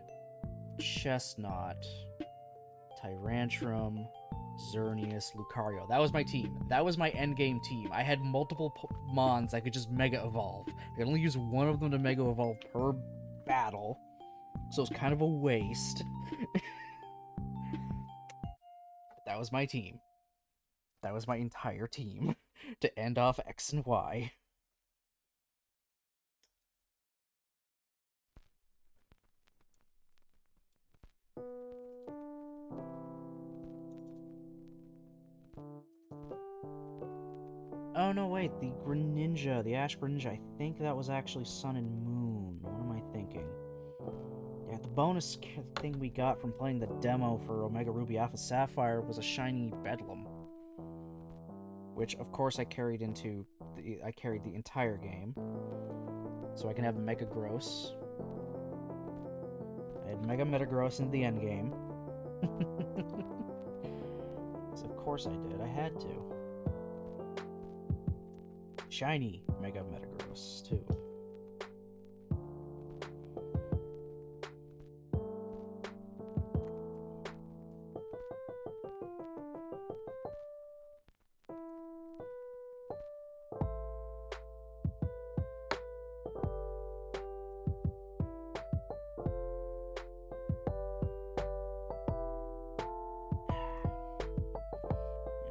Chestnut, Tyrantrum, Xerneas, Lucario. That was my team. That was my endgame team. I had multiple Mons I could just Mega Evolve. I could only use one of them to Mega Evolve per battle, so it's kind of a waste. That was my team. That was my entire team to end off X and Y. Oh no, wait, the Greninja, the Ash Greninja, I think that was actually Sun and Moon. What am I thinking? Yeah, the bonus thing we got from playing the demo for Omega Ruby Alpha Sapphire was a shiny Bedlam. Which, of course, I carried the entire game. So I can have Mega Gross. I had Mega Metagross in the end game. So of course I did, I had to. Shiny Mega Metagross, too.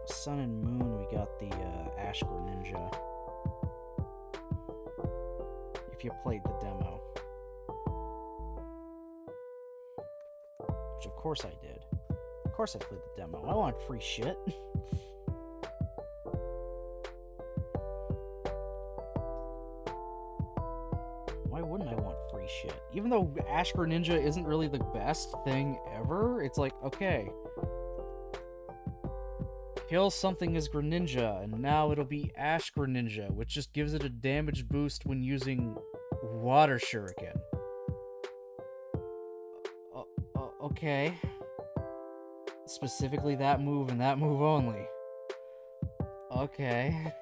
Sun and Moon, we got the Ash Greninja. If you played the demo. Which of course I did. Of course I played the demo. I want free shit. Why wouldn't I want free shit? Even though Ash Greninja isn't really the best thing ever, it's like, okay. Kill something as Greninja, and now it'll be Ash Greninja, which just gives it a damage boost when using Water Shuriken. Okay. Specifically that move and that move only. Okay.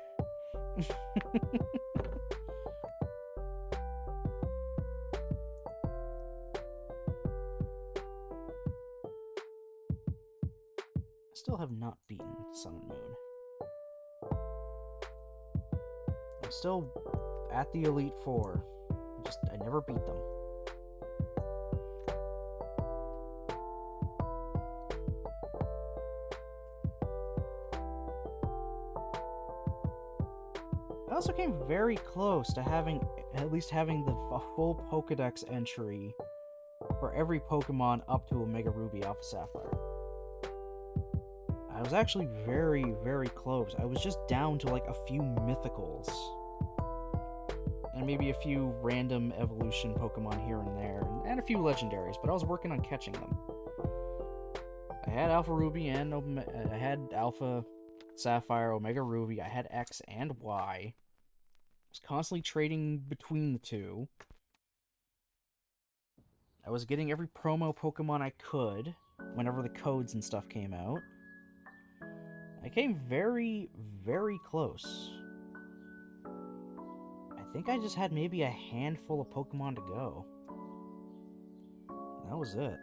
Still have not beaten Sun and Moon. I'm still at the Elite Four. I never beat them. I also came very close to at least having the full Pokedex entry for every Pokemon up to Omega Ruby Alpha Sapphire. I was actually very, very close. I was just down to like a few mythicals. And maybe a few random evolution Pokemon here and there. And a few legendaries, but I was working on catching them. I had Alpha Ruby and I had Alpha Sapphire, Omega Ruby. I had X and Y. I was constantly trading between the two. I was getting every promo Pokemon I could whenever the codes and stuff came out. I came very, very close. I think I just had maybe a handful of Pokemon to go. That was it.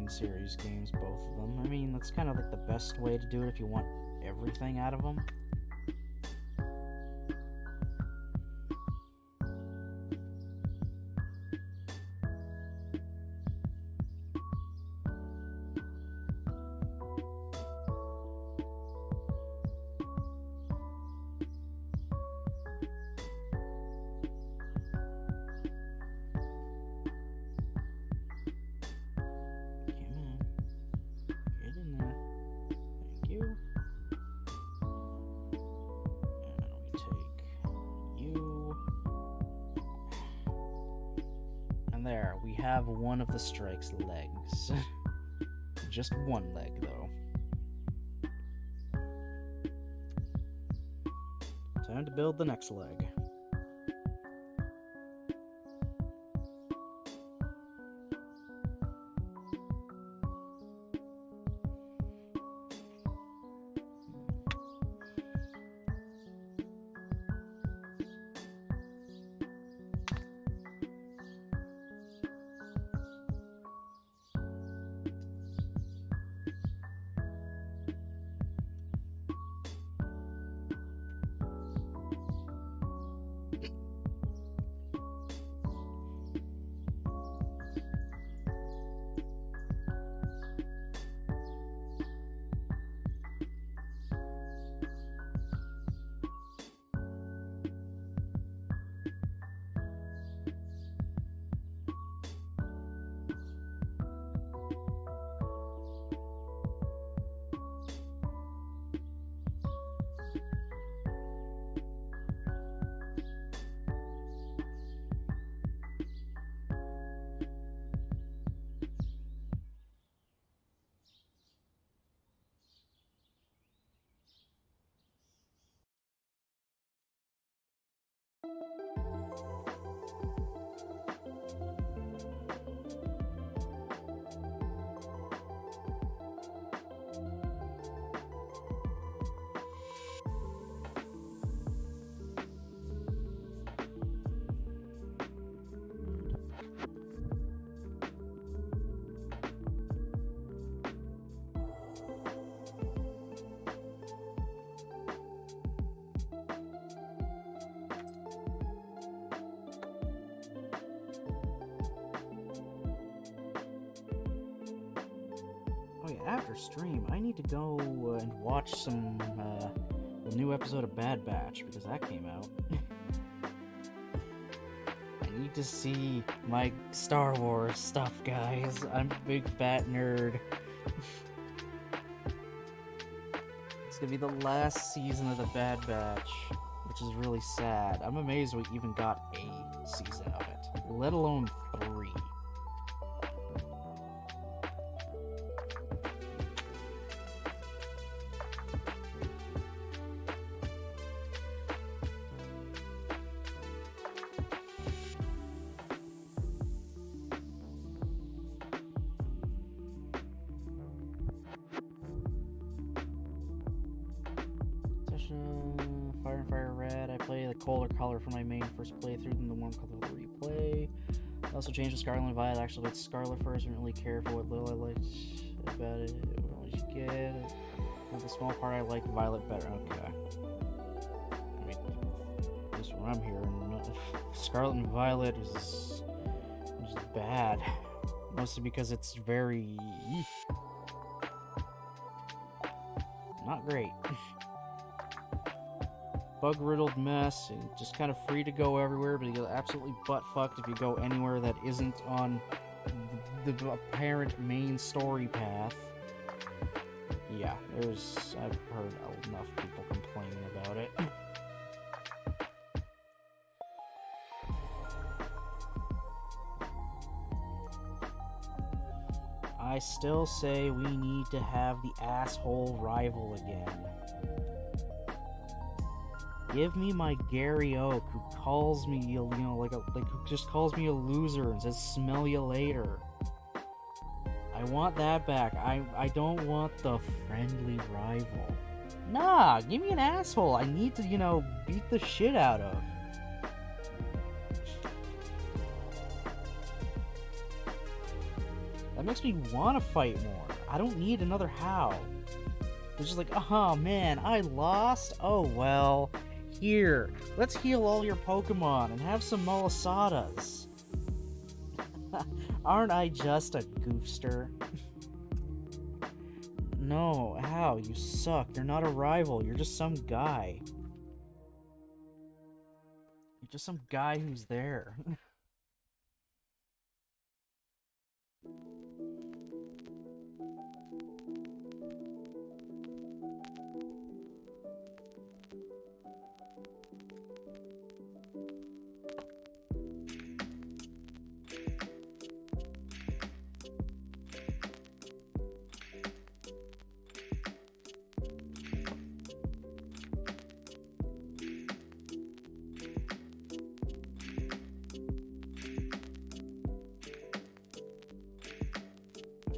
Series games, both of them. I mean, that's kind of like the best way to do it if you want everything out of them. There, we have one of the strike's legs. Just one leg, though. Time to build the next leg. After stream, I need to go and watch some the new episode of Bad Batch, because that came out. I need to see my Star Wars stuff, guys. I'm a big fat nerd. It's gonna be the last season of the Bad Batch, which is really sad. I'm amazed we even got a season of it, let alone 3. Colder color for my main first playthrough than the warm color for replay. I also changed the Scarlet and Violet. Actually, with Scarlet first, I didn't really care for what little I liked about it. What you get? For the small part, I like Violet better. Okay. I mean, at least when I'm here, Scarlet and Violet is bad. Mostly because it's very... not great. Bug-riddled mess, and just kind of free to go everywhere, but you get absolutely butt-fucked if you go anywhere that isn't on the apparent main story path. Yeah, I've heard enough people complaining about it. I still say we need to have the asshole rival again. Give me my Gary Oak, who calls me, who just calls me a loser and says, "Smell you later." I want that back. I don't want the friendly rival. Nah, give me an asshole I need to, beat the shit out of. That makes me want to fight more. I don't need another how. They're just like, oh man, I lost? Oh well. Here, let's heal all your Pokemon and have some Molisadas. Aren't I just a goofster? No, how? You suck. You're not a rival. You're just some guy. You're just some guy who's there.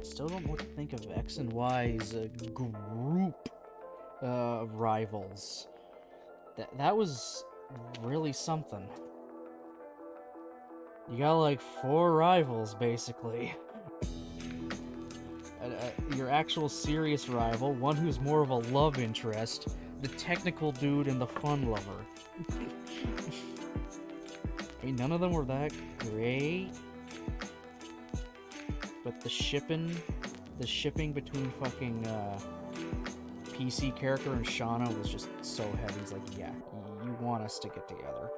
Still don't know what to think of X and Y's group of rivals. That was really something. You got like 4 rivals, basically. Your actual serious rival, one who's more of a love interest, the technical dude, and the fun lover. I mean, none of them were that great. But the shipping between fucking PC character and Shauna was just so heavy. He's like, yeah, you want us to get together.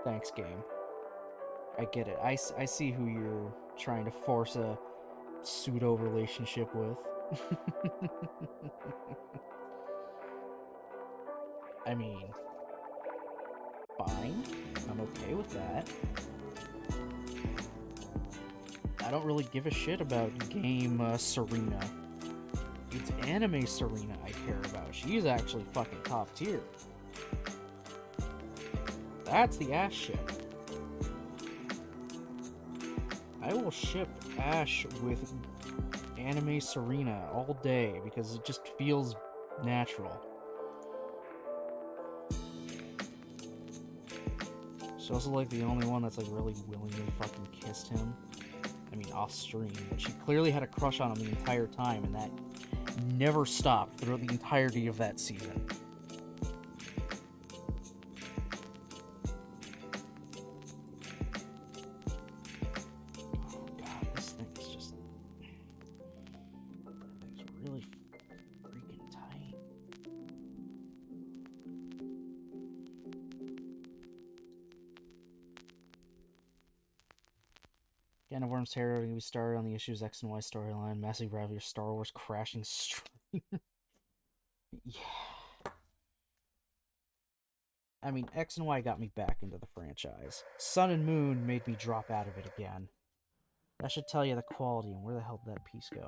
Thanks, game. I get it. I see who you're trying to force a pseudo relationship with. I mean, fine. I'm okay with that. I don't really give a shit about game Serena. It's anime Serena I care about. She's actually fucking top tier. That's the Ash ship. I will ship Ash with anime Serena all day because it just feels natural. She's also like the only one that's like really willingly fucking kissed him. I mean, off stream. She clearly had a crush on him the entire time, and that never stopped throughout the entirety of that season. Oh god, this thing is just... It's really freaking tight. Can of Worms Terror going to be started on the issues X and Y storyline. Massive rivalry, Star Wars crashing stream. Yeah. I mean, X and Y got me back into the franchise. Sun and Moon made me drop out of it again. That should tell you the quality, and where the hell did that piece go?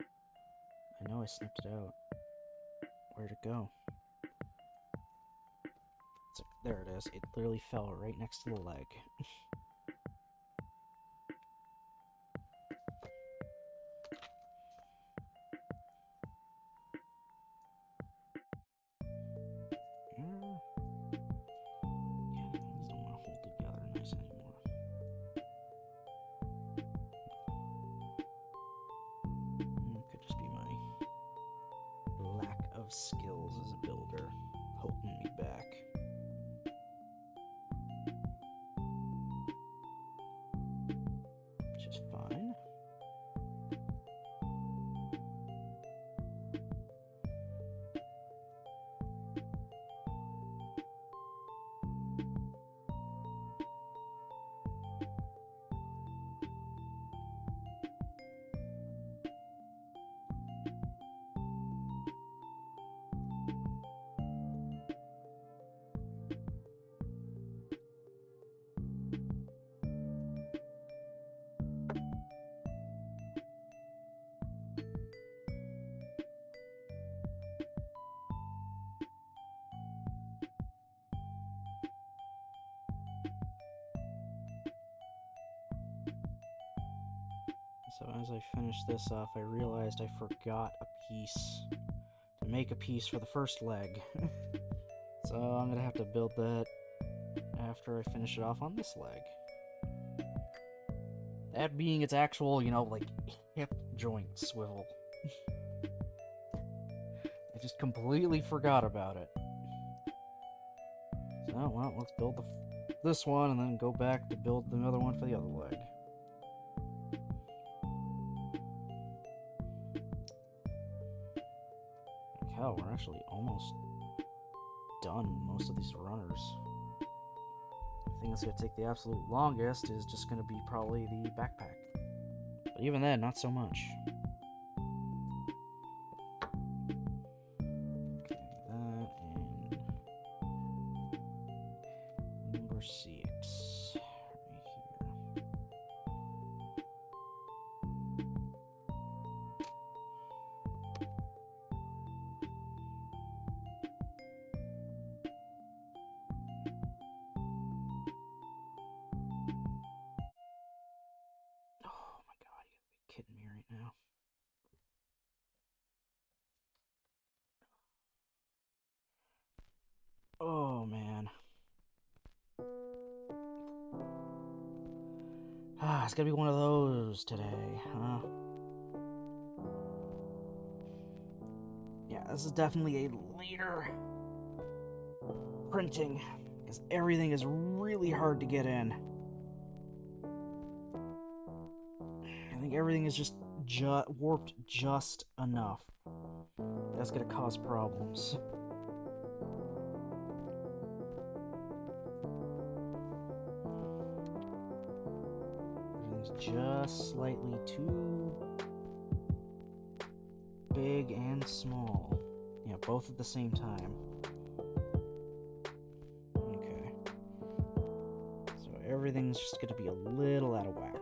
I know I snipped it out. Where'd it go? There it is. It literally fell right next to the leg. of skills as a builder holding me back. Which is fine. So as I finished this off, I realized I forgot a piece to make a piece for the first leg. So I'm gonna have to build that after I finish it off on this leg. That being its actual, you know, like, hip joint swivel. I just completely forgot about it. So, well, let's build this one and then go back to build another one for the other leg. Hell, we're actually almost done most of these runners. The thing that's going to take the absolute longest is just going to be probably the backpack. But even then, not so much. Okay, that and number 6 right here. Kidding me right now. Oh man. It's gonna be one of those today, huh? Yeah, this is definitely a later printing because everything is really hard to get in. I think everything is just warped just enough. That's gonna cause problems. Everything's just slightly too big and small. Yeah, both at the same time. Okay. So everything's just gonna be a little out of whack.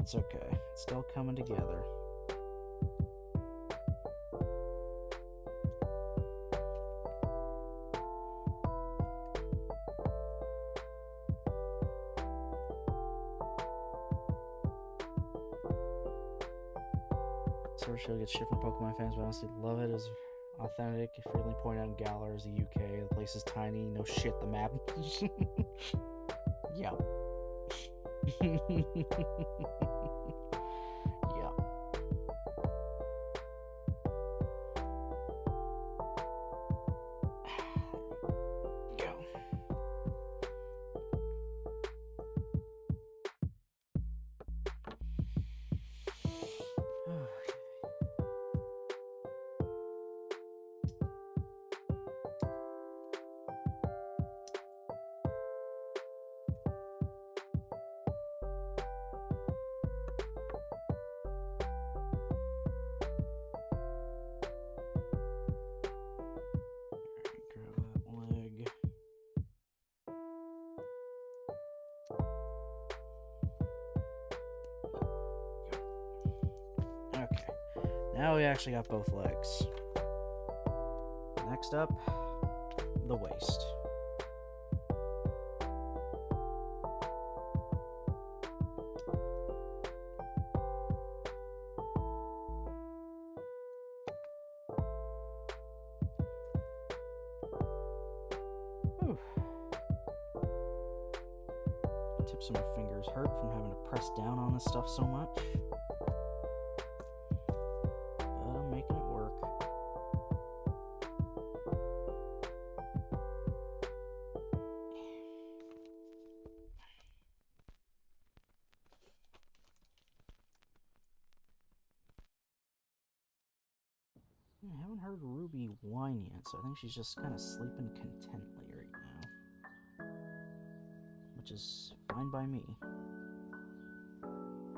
It's okay. It's still coming together. Sword Shield gets shit from Pokemon fans, but I honestly love it. It's authentic. Frequently pointed out in Galar, the UK. The place is tiny. No shit, the map. Yeah. Yeah. Go. Now we actually got both legs. Next up, the waist. Whew. Tips of my fingers hurt from having to press down on this stuff so much. I haven't heard Ruby whine yet, so I think she's just kind of sleeping contently right now. Which is fine by me.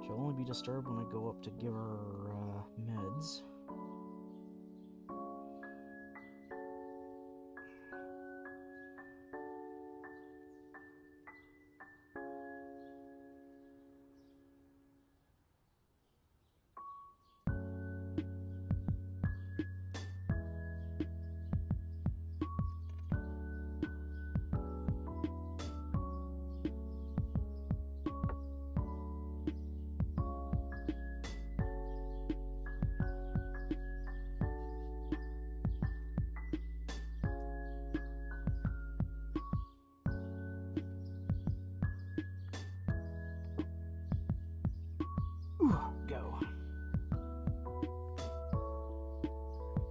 She'll only be disturbed when I go up to give her meds. Go.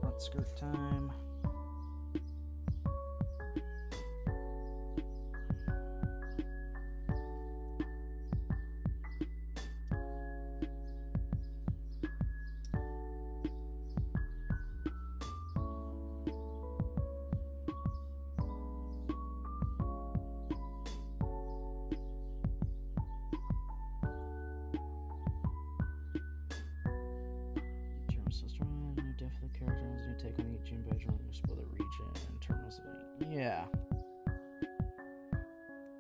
Front skirt time. New death of the characters, new take on each gym badge, new split the region, and terminals. Yeah.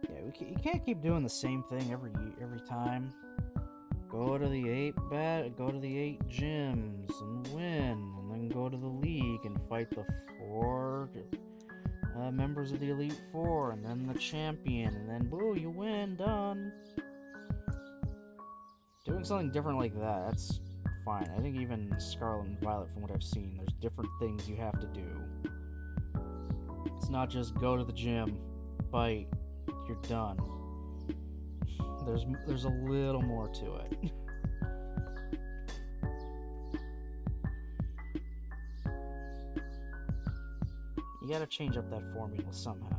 Yeah, you can't keep doing the same thing every time. Go to the 8 gyms and win, and then go to the league and fight the 4 members of the Elite Four, and then the champion, and then boo, you win, done. Doing something different like that's fine. I think even Scarlet and Violet, from what I've seen, there's different things you have to do. It's not just go to the gym, fight, you're done. There's a little more to it. You gotta change up that formula somehow.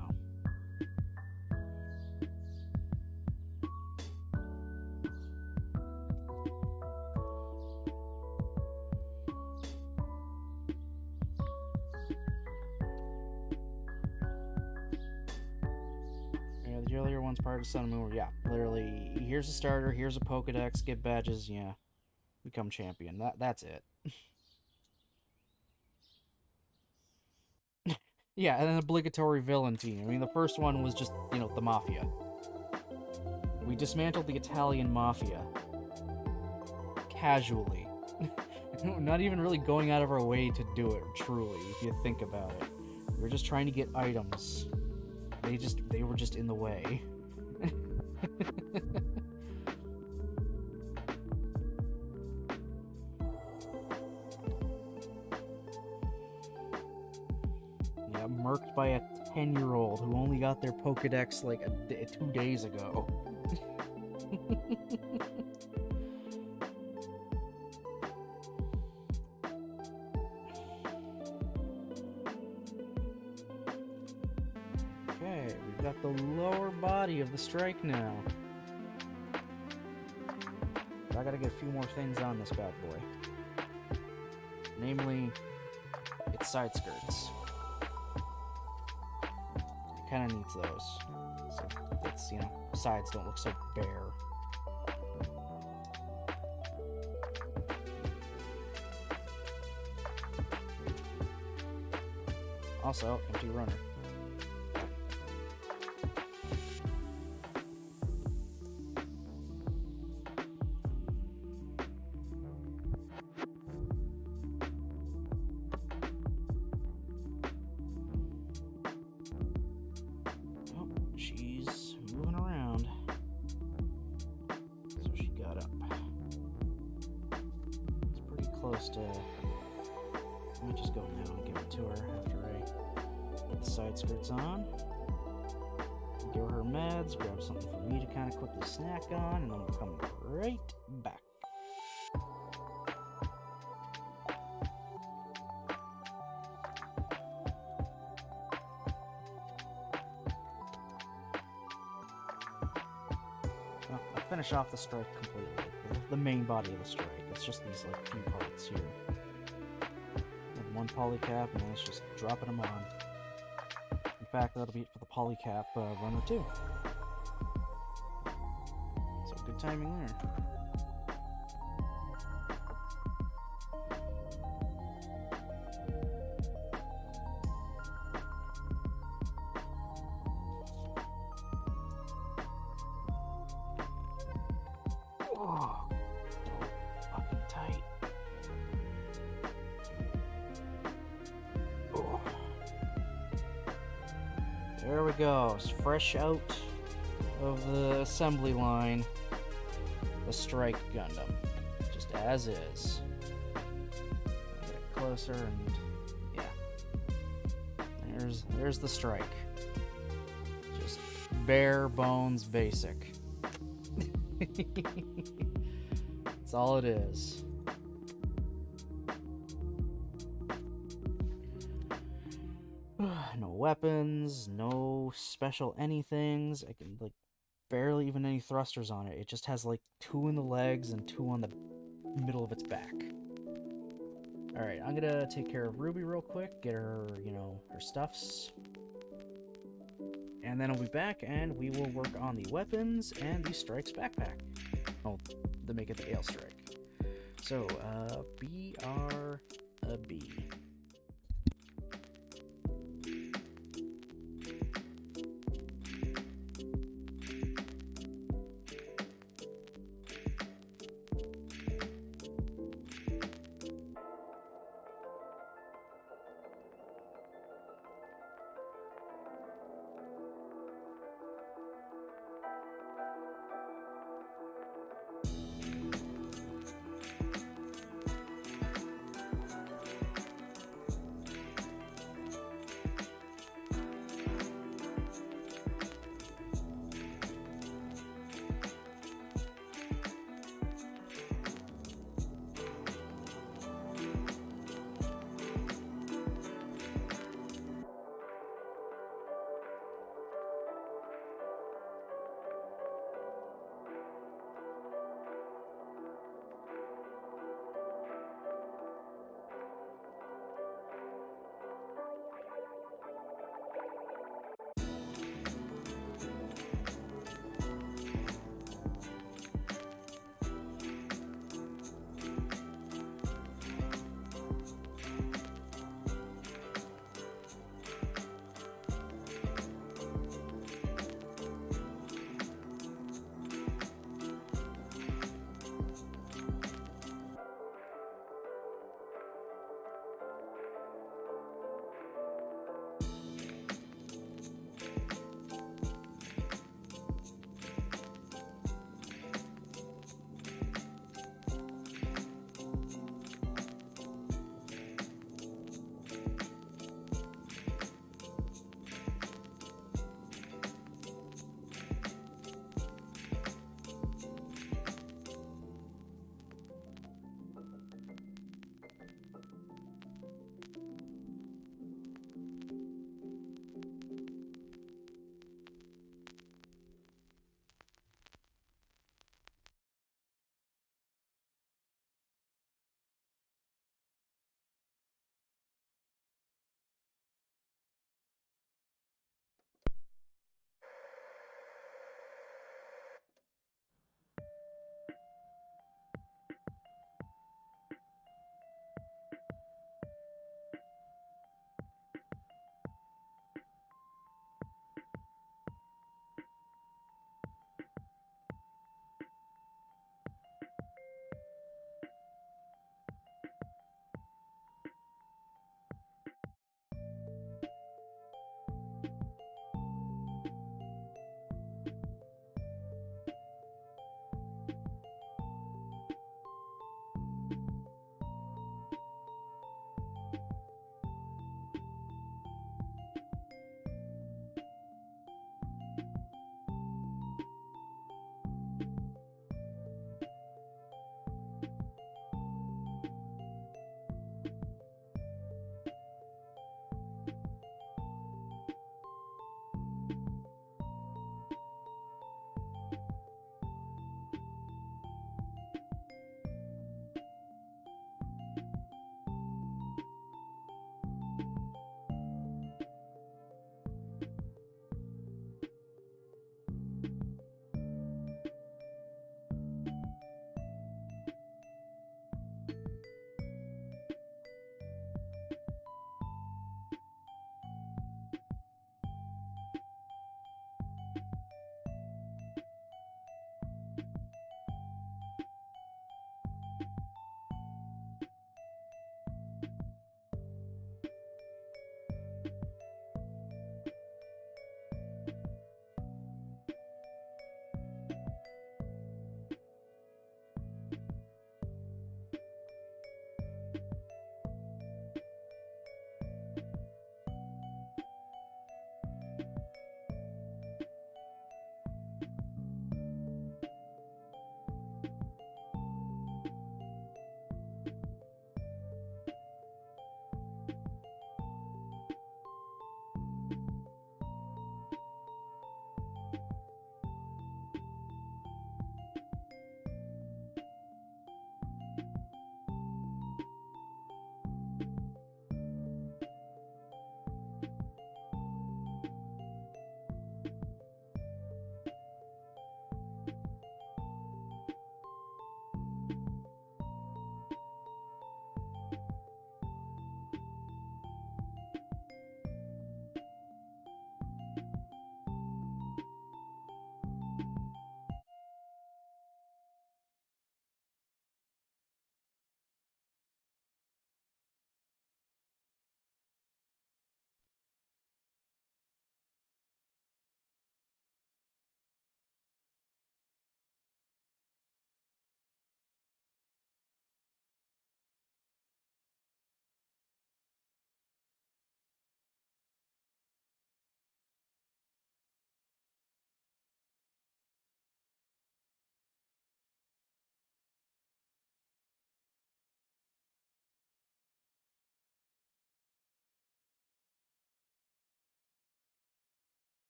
The earlier ones prior to Sun and Moon were, yeah, literally, here's a starter, here's a Pokedex, get badges, yeah, become champion. That's it. Yeah, and an obligatory villain team. I mean, the first one was just, the Mafia. We dismantled the Italian Mafia. Casually. Not even really going out of our way to do it, truly, if you think about it. We were just trying to get items. They were just in the way. Yeah, murked by a 10-year-old who only got their Pokedex like 2 days ago. Okay, we've got the lower body of the strike now. But I gotta get a few more things on this bad boy. Namely, its side skirts. It kinda needs those. So its, sides don't look so bare. Also, empty runner. She's moving around. So she got up. It's pretty close to... Let me just go now and give it to her after I get the side skirts on. Give her meds, grab something for me to kind of quickly snack on, and then we'll come right back. Finish off the strike completely. The main body of the strike. It's just these few parts here. And one polycap, and then it's just dropping them on. In fact, that'll be it for the polycap runner too. So good timing there. Oh, fucking tight. Oh. There we go. It's fresh out of the assembly line. The Strike Gundam. Just as is. Get it closer and yeah. There's the Strike. Just bare bones basic. That's all it is. No weapons, no special anythings. I can like barely even any thrusters on it. It just has like 2 in the legs and 2 on the middle of its back. Alright, I'm gonna take care of Ruby real quick, get her, you know, her stuffs. And then I'll be back and we will work on the weapons and the Strike's backpack. Oh, to make it the Ale Strike. So, BRB.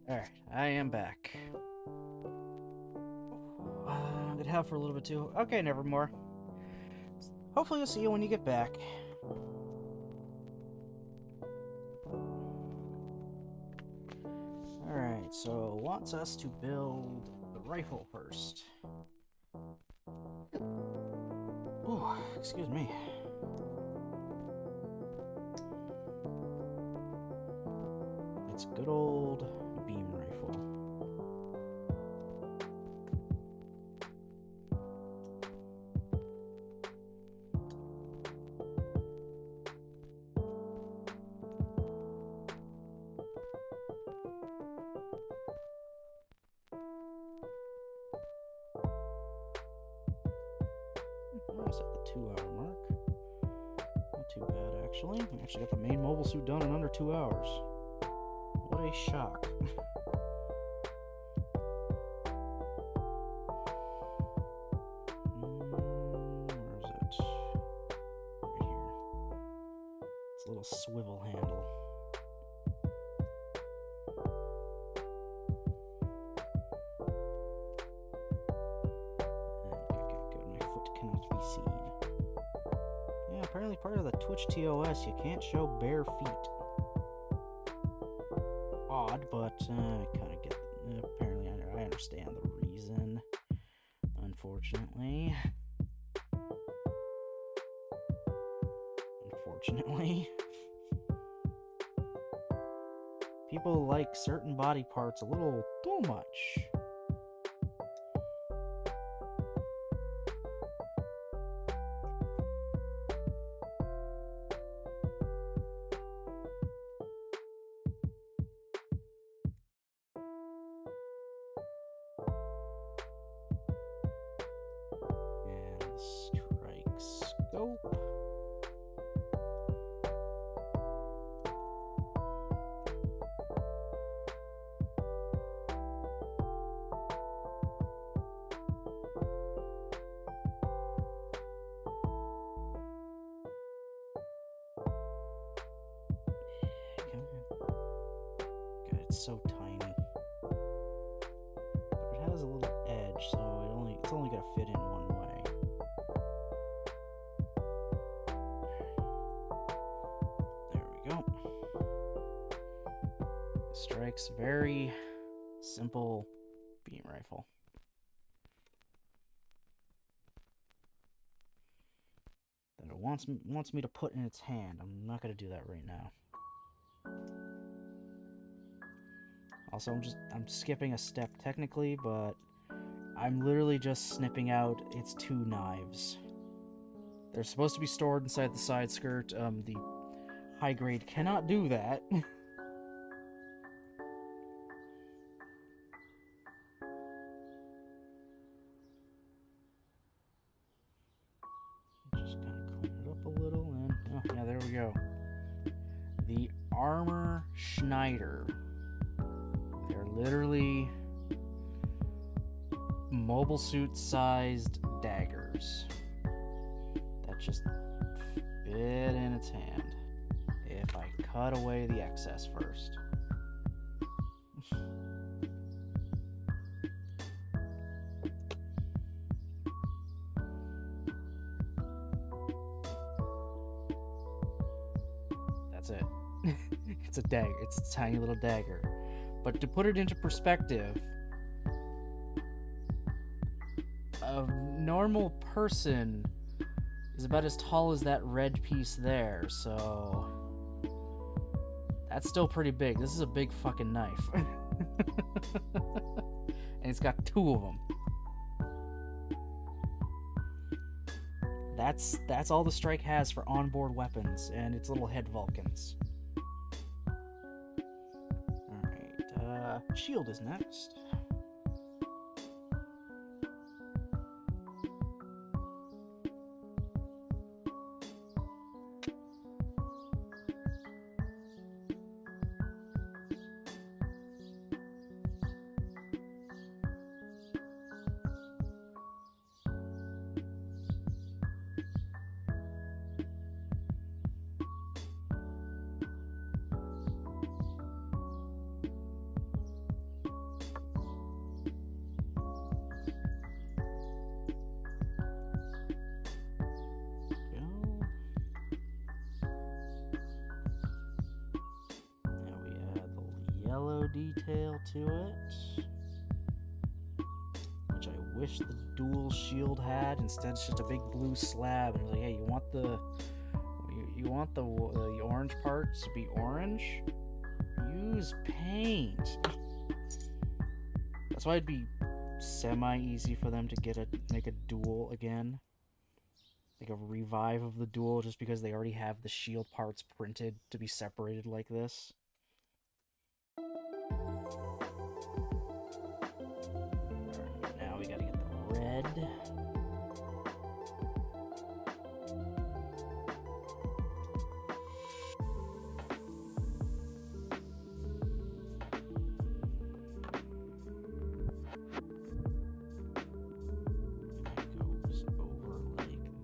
Alright, I am back. I'm gonna have for a little bit too. Okay, nevermore. Hopefully, I'll see you when you get back. Alright, so wants us to build the rifle first. Oh, excuse me. It's a good old beam rifle. Almost at the 2-hour mark. Not too bad, actually. I actually got the main mobile suit done in under 2 hours. What a shock. Where is it? Right here. It's a little swivel handle. Okay, good. My foot cannot be seen. Yeah, apparently part of the Twitch TOS, you can't show bare feet. Odd, but I kind of get. Apparently, I understand the reason. Unfortunately. People like certain body parts a little too much. Scope. God, it's so tiny. But it has a little edge, so it's only gonna fit in one way. Strike's very simple beam rifle. That it wants me to put in its hand. I'm not gonna do that right now. Also, I'm skipping a step technically, but I'm literally just snipping out its 2 knives. They're supposed to be stored inside the side skirt. The high grade cannot do that. Just kind of clean it up a little, and oh yeah, there we go. The Armor Schneider. They're literally mobile suit sized daggers that just fit in its hand. If I cut away the excess first. That's it. It's a dagger. It's a tiny little dagger. But to put it into perspective, a normal person is about as tall as that red piece there, so that's still pretty big. This is a big fucking knife. And it's got 2 of them. That's all the Strike has for onboard weapons and its little head Vulcans. Alright, shield is next. yellow detail to it, which I wish the dual shield had. Instead, it's just a big blue slab, and it's like, hey, you want the orange parts to be orange? Use paint. That's why it'd be semi-easy for them to make a dual again. Like a revive of the dual, just because they already have the shield parts printed to be separated like this. Alright, now we gotta get the red.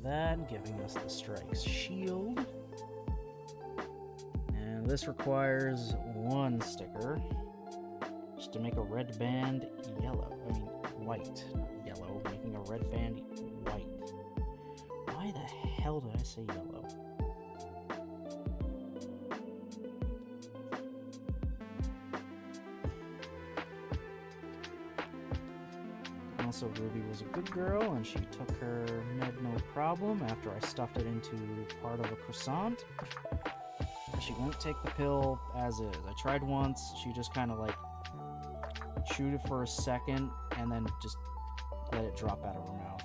That, giving us the Strike's shield. And this requires one sticker just to make a red band yellow. I mean, white, not yellow, making a red band white. Why the hell did I say yellow? Also, Ruby was a good girl, and she took her med no problem after I stuffed it into part of a croissant. She won't take the pill as is. I tried once, she just kind of like chewed it for a second, and then just let it drop out of her mouth.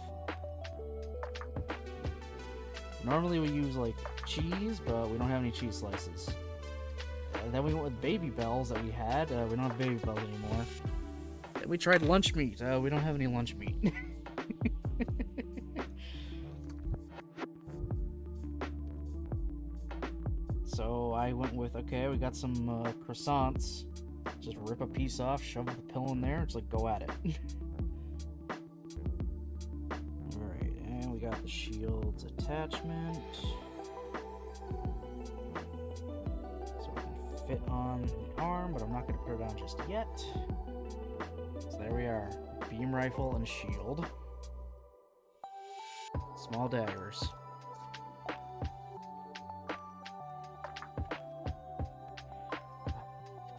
Normally we use like cheese, but we don't have any cheese slices. Then we went with Baby Bells that we had. We don't have Baby Bells anymore. We tried lunch meat. We don't have any lunch meat. So I went with, okay, we got some croissants. Just rip a piece off, shove the pill in there. It's like, go at it. Alright, and we got the shield's attachment. So it can fit on the arm, but I'm not going to put it on just yet. So there we are, beam rifle and shield. Small daggers.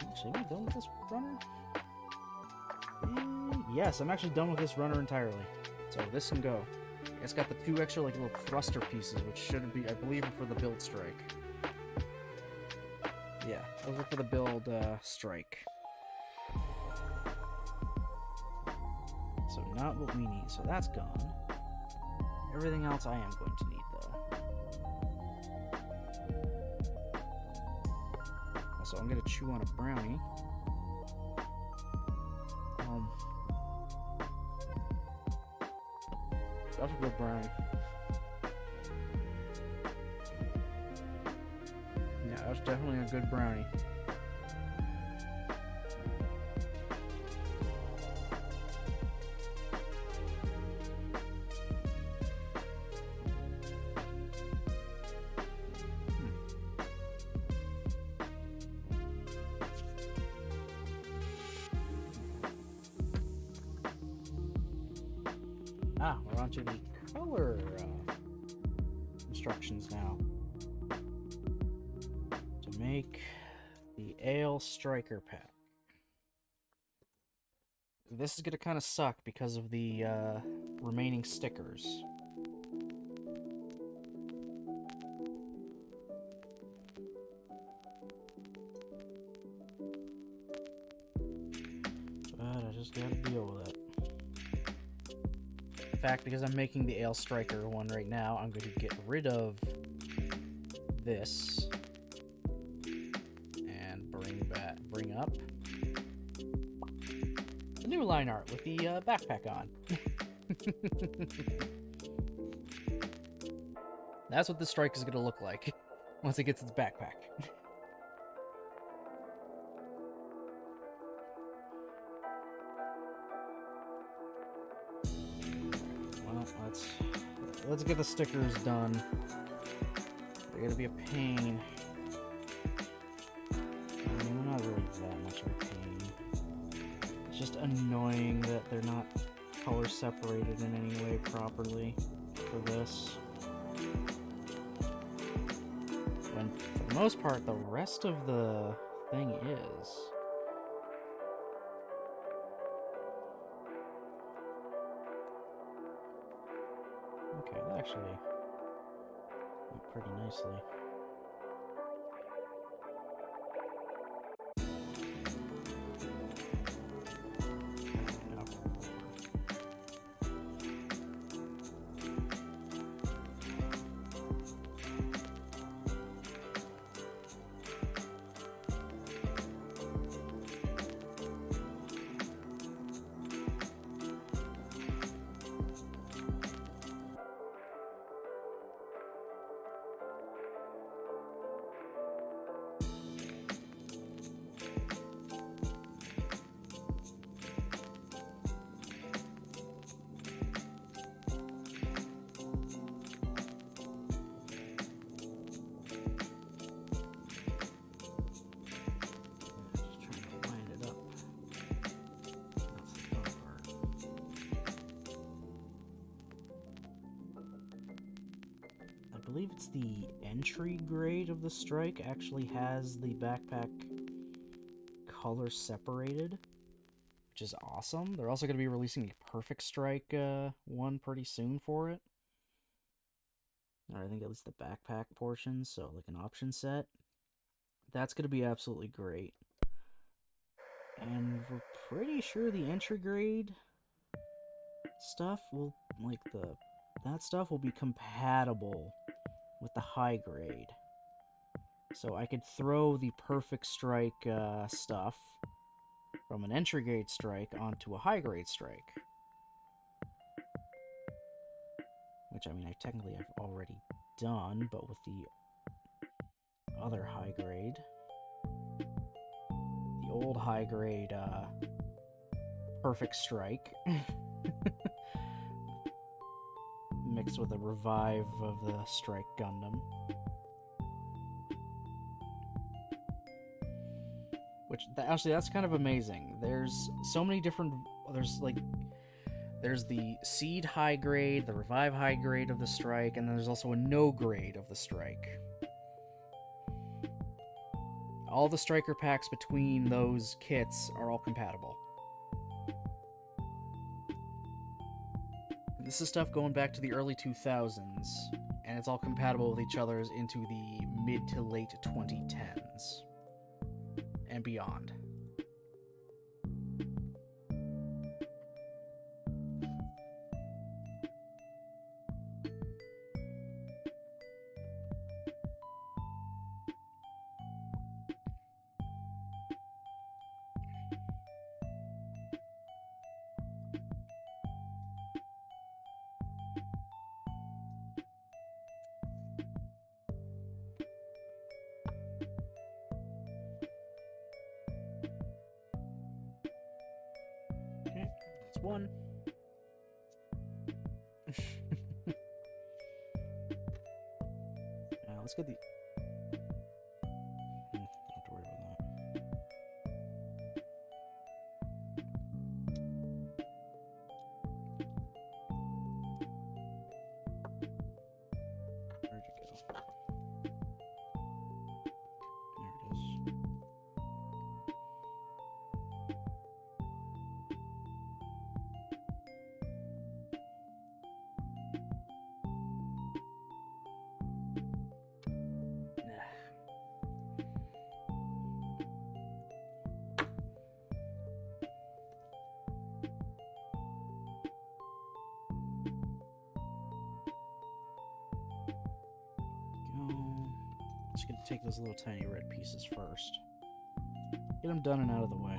Actually, am I done with this runner? Yes, I'm actually done with this runner entirely. So this can go. It's got the two extra like little thruster pieces, which should be, I believe, for the build strike. Yeah, those are for the build strike. So not what we need, so that's gone. Everything else I am going to need, though. Also, I'm gonna chew on a brownie. That's a good brownie. Yeah, that's definitely a good brownie. We're on to the color instructions now. To make the Ale Striker pack. This is going to kind of suck because of the remaining stickers. But I just gotta deal with it. In fact, because I'm making the Ale Striker one right now, I'm going to get rid of this and bring up the new line art with the backpack on. That's what the strike is going to look like once it gets its backpack. Let's get the stickers done. They're gonna be a pain. I mean, they're not really that much of a pain. It's just annoying that they're not color separated in any way properly for this. When, for the most part, the rest of the thing is. actually went pretty nicely. I believe it's the entry grade of the strike actually has the backpack color separated, which is awesome. They're also going to be releasing a perfect strike one pretty soon for it. Or I think at least the backpack portion, so like an option set. That's going to be absolutely great. And we're pretty sure the entry grade stuff will, like that stuff will be compatible with the high grade. So I could throw the perfect strike stuff from an entry grade strike onto a high grade strike. Which, I mean, I've already done, but with the other high grade. The old high grade perfect strike. Mixed with a revive of the Strike Gundam. Which, actually, that's kind of amazing. There's so many different... There's the Seed high grade, the Revive high grade of the Strike, and then there's also a no grade of the Strike. All the Striker packs between those kits are all compatible. This is stuff going back to the early 2000s, and it's all compatible with each other's into the mid to late 2010s and beyond. That's one. Now let's get the... Don't have to worry about that. Where'd it go? There it is. Just gonna take those little tiny red pieces first. Get them done and out of the way.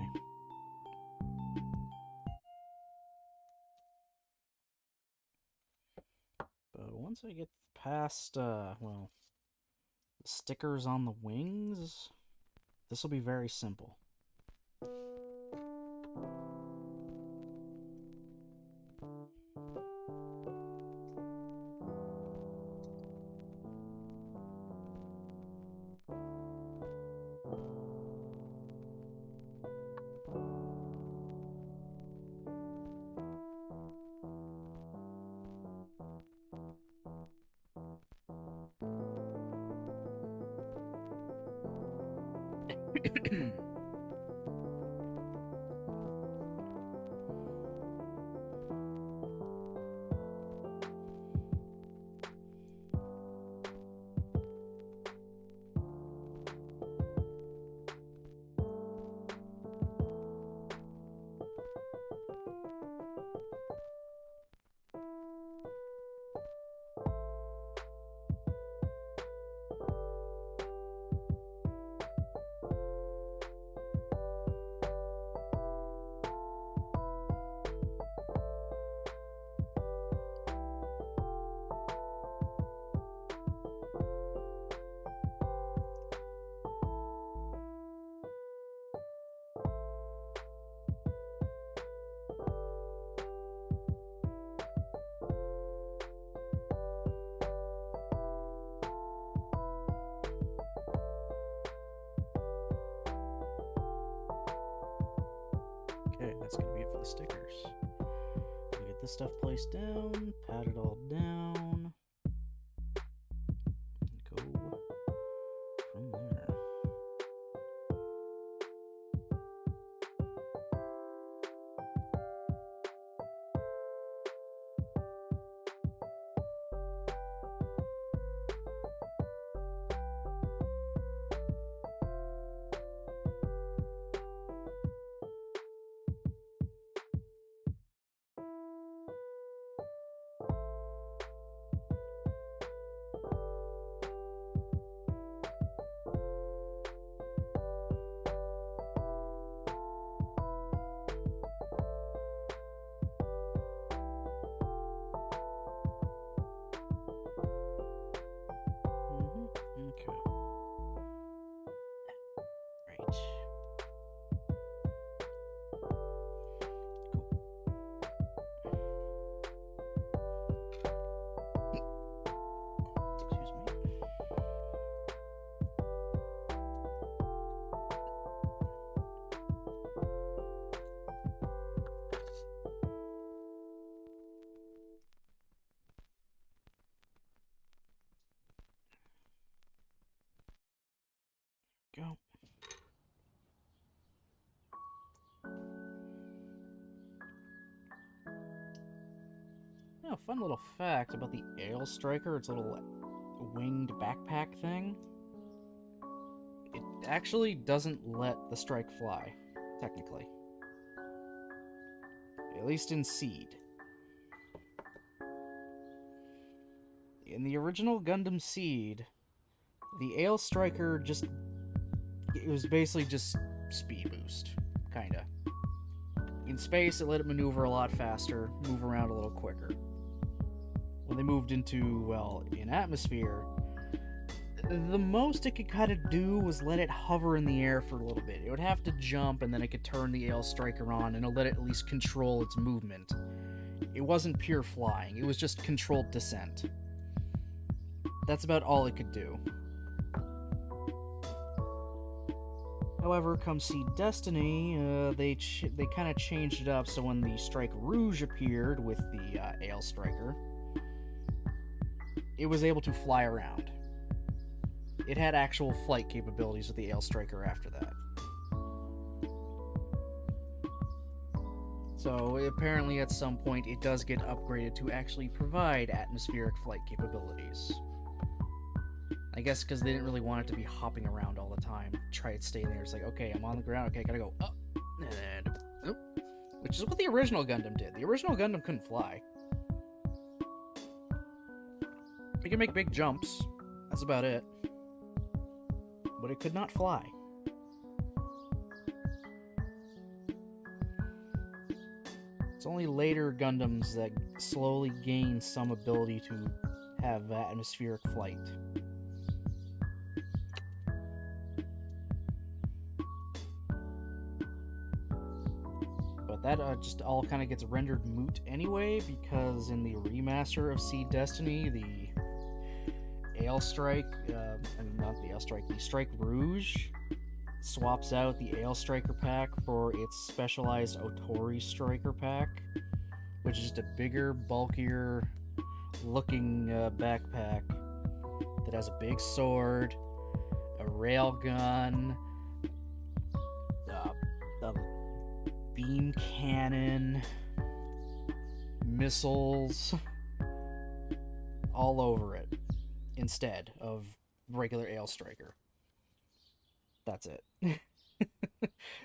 But once I get past, well, the stickers on the wings, this will be very simple. stuff placed down, pat it all down, and go from there. Okay. Right. Excuse me. Go. Yeah, fun little fact about the Ale Striker, its little winged backpack thing. It actually doesn't let the strike fly, technically. At least in Seed. In the original Gundam Seed, the Ale Striker just... it was basically just speed boost, kinda. In space, it let it maneuver a lot faster, move around a little quicker. When they moved into, well, in atmosphere, the most it could kind of do was let it hover in the air for a little bit. It would have to jump, and then it could turn the Ale Striker on, and it'll let it at least control its movement. It wasn't pure flying, it was just controlled descent. That's about all it could do. However, come Seed Destiny, they kind of changed it up, so when the Strike Rouge appeared with the Ale Striker, it was able to fly around. It had actual flight capabilities with the Ale Striker after that. So apparently at some point it does get upgraded to actually provide atmospheric flight capabilities. I guess because they didn't really want it to be hopping around all the time. Try it stay there. It's like, okay, I'm on the ground. Okay, gotta go up. And up. Which is what the original Gundam did. The original Gundam couldn't fly. It could make big jumps. That's about it. But it could not fly. It's only later Gundams that slowly gain some ability to have atmospheric flight. But that just all kind of gets rendered moot anyway, because in the remaster of Seed Destiny, the Ale Strike, not the Ale Strike, the Strike Rouge swaps out the Ale Striker pack for its specialized Otori Striker pack, which is just a bigger, bulkier looking backpack that has a big sword, a railgun, a beam cannon, missiles, all over it, instead of regular Ale Striker. That's it.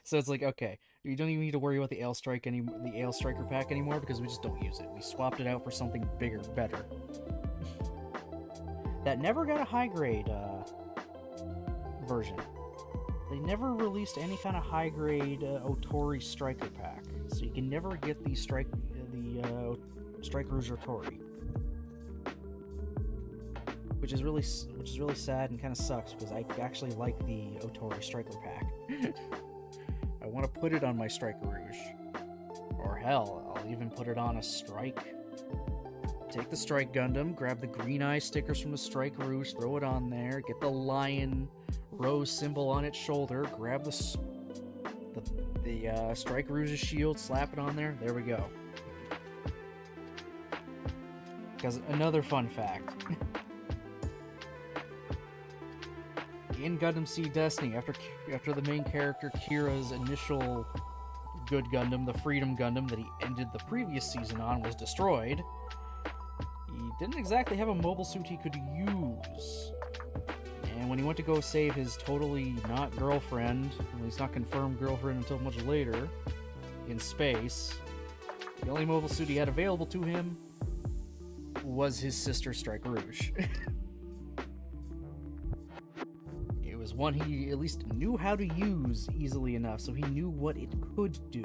So it's like, okay, you don't even need to worry about the Ale Striker pack anymore, because we just don't use it. We swapped it out for something bigger, better. That never got a high grade version. They never released any kind of high grade Otori Striker pack, so you can never get the Strike Rouge Otori, which is really sad and kind of sucks, because I actually like the Otori Striker pack. I want to put it on my Strike Rouge, or hell, I'll even put it on a Strike. Take the Strike Gundam, grab the green eye stickers from the Strike Rouge, throw it on there, get the lion rose symbol on its shoulder, grab the Strike Rouge's shield, slap it on there. There we go. because another fun fact. In Gundam Seed Destiny, after the main character Kira's initial good Gundam, the Freedom Gundam that he ended the previous season on, was destroyed, he didn't exactly have a mobile suit he could use. And when he went to go save his totally not girlfriend, at least not confirmed girlfriend until much later, in space, the only mobile suit he had available to him was his sister Strike Rouge. It was one he at least knew how to use easily enough, so he knew what it could do.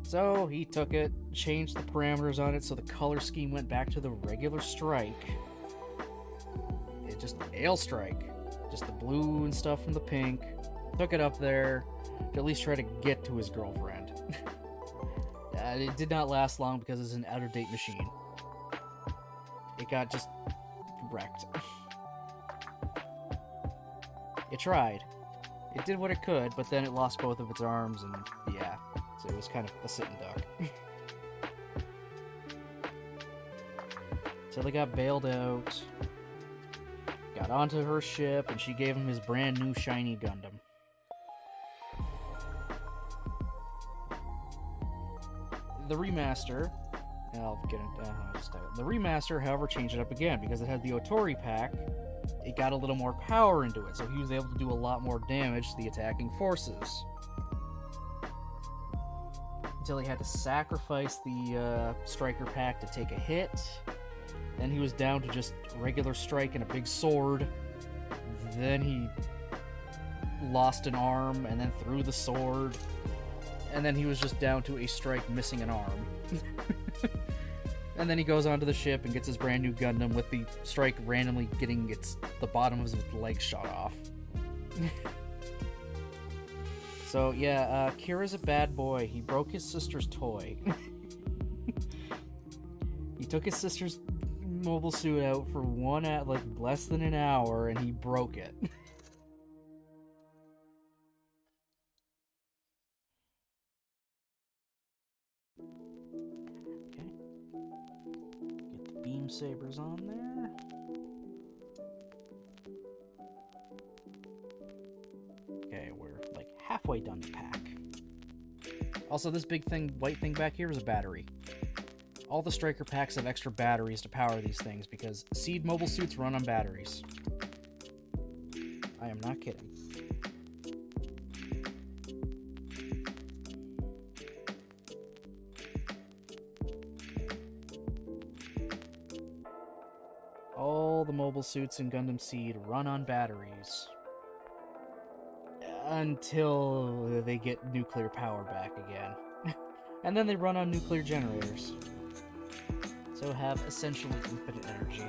So he took it, changed the parameters on it so the color scheme went back to the regular Strike. It just Ale Strike. Just the blue and stuff from the pink. Took it up there to at least try to get to his girlfriend. It did not last long because it's an out-of-date machine. It got just wrecked. It tried. It did what it could, but then it lost both of its arms, and yeah. So it was kind of a sitting duck. Till he got bailed out, got onto her ship, and she gave him his brand new shiny Gundam. The remaster, I'll get into the remaster, however, changed it up again because it had the Otori pack. It got a little more power into it, so he was able to do a lot more damage to the attacking forces. Until he had to sacrifice the Striker pack to take a hit. Then he was down to just regular Strike and a big sword. Then he lost an arm and then threw the sword. And then he was just down to a Strike missing an arm. And then he goes onto the ship and gets his brand new Gundam with the Strike randomly getting the bottom of his leg shot off. So yeah, Kira's a bad boy. He broke his sister's toy. He took his sister's mobile suit out for less than an hour, and he broke it. Okay. Get the beam sabers on there. Okay, we're like halfway done the pack. Also, this big thing, white thing back here is a battery. All the Striker packs have extra batteries to power these things because Seed mobile suits run on batteries. I am not kidding. All the mobile suits in Gundam Seed run on batteries. Until they get nuclear power back again. And then they run on nuclear generators. So have essentially infinite energy.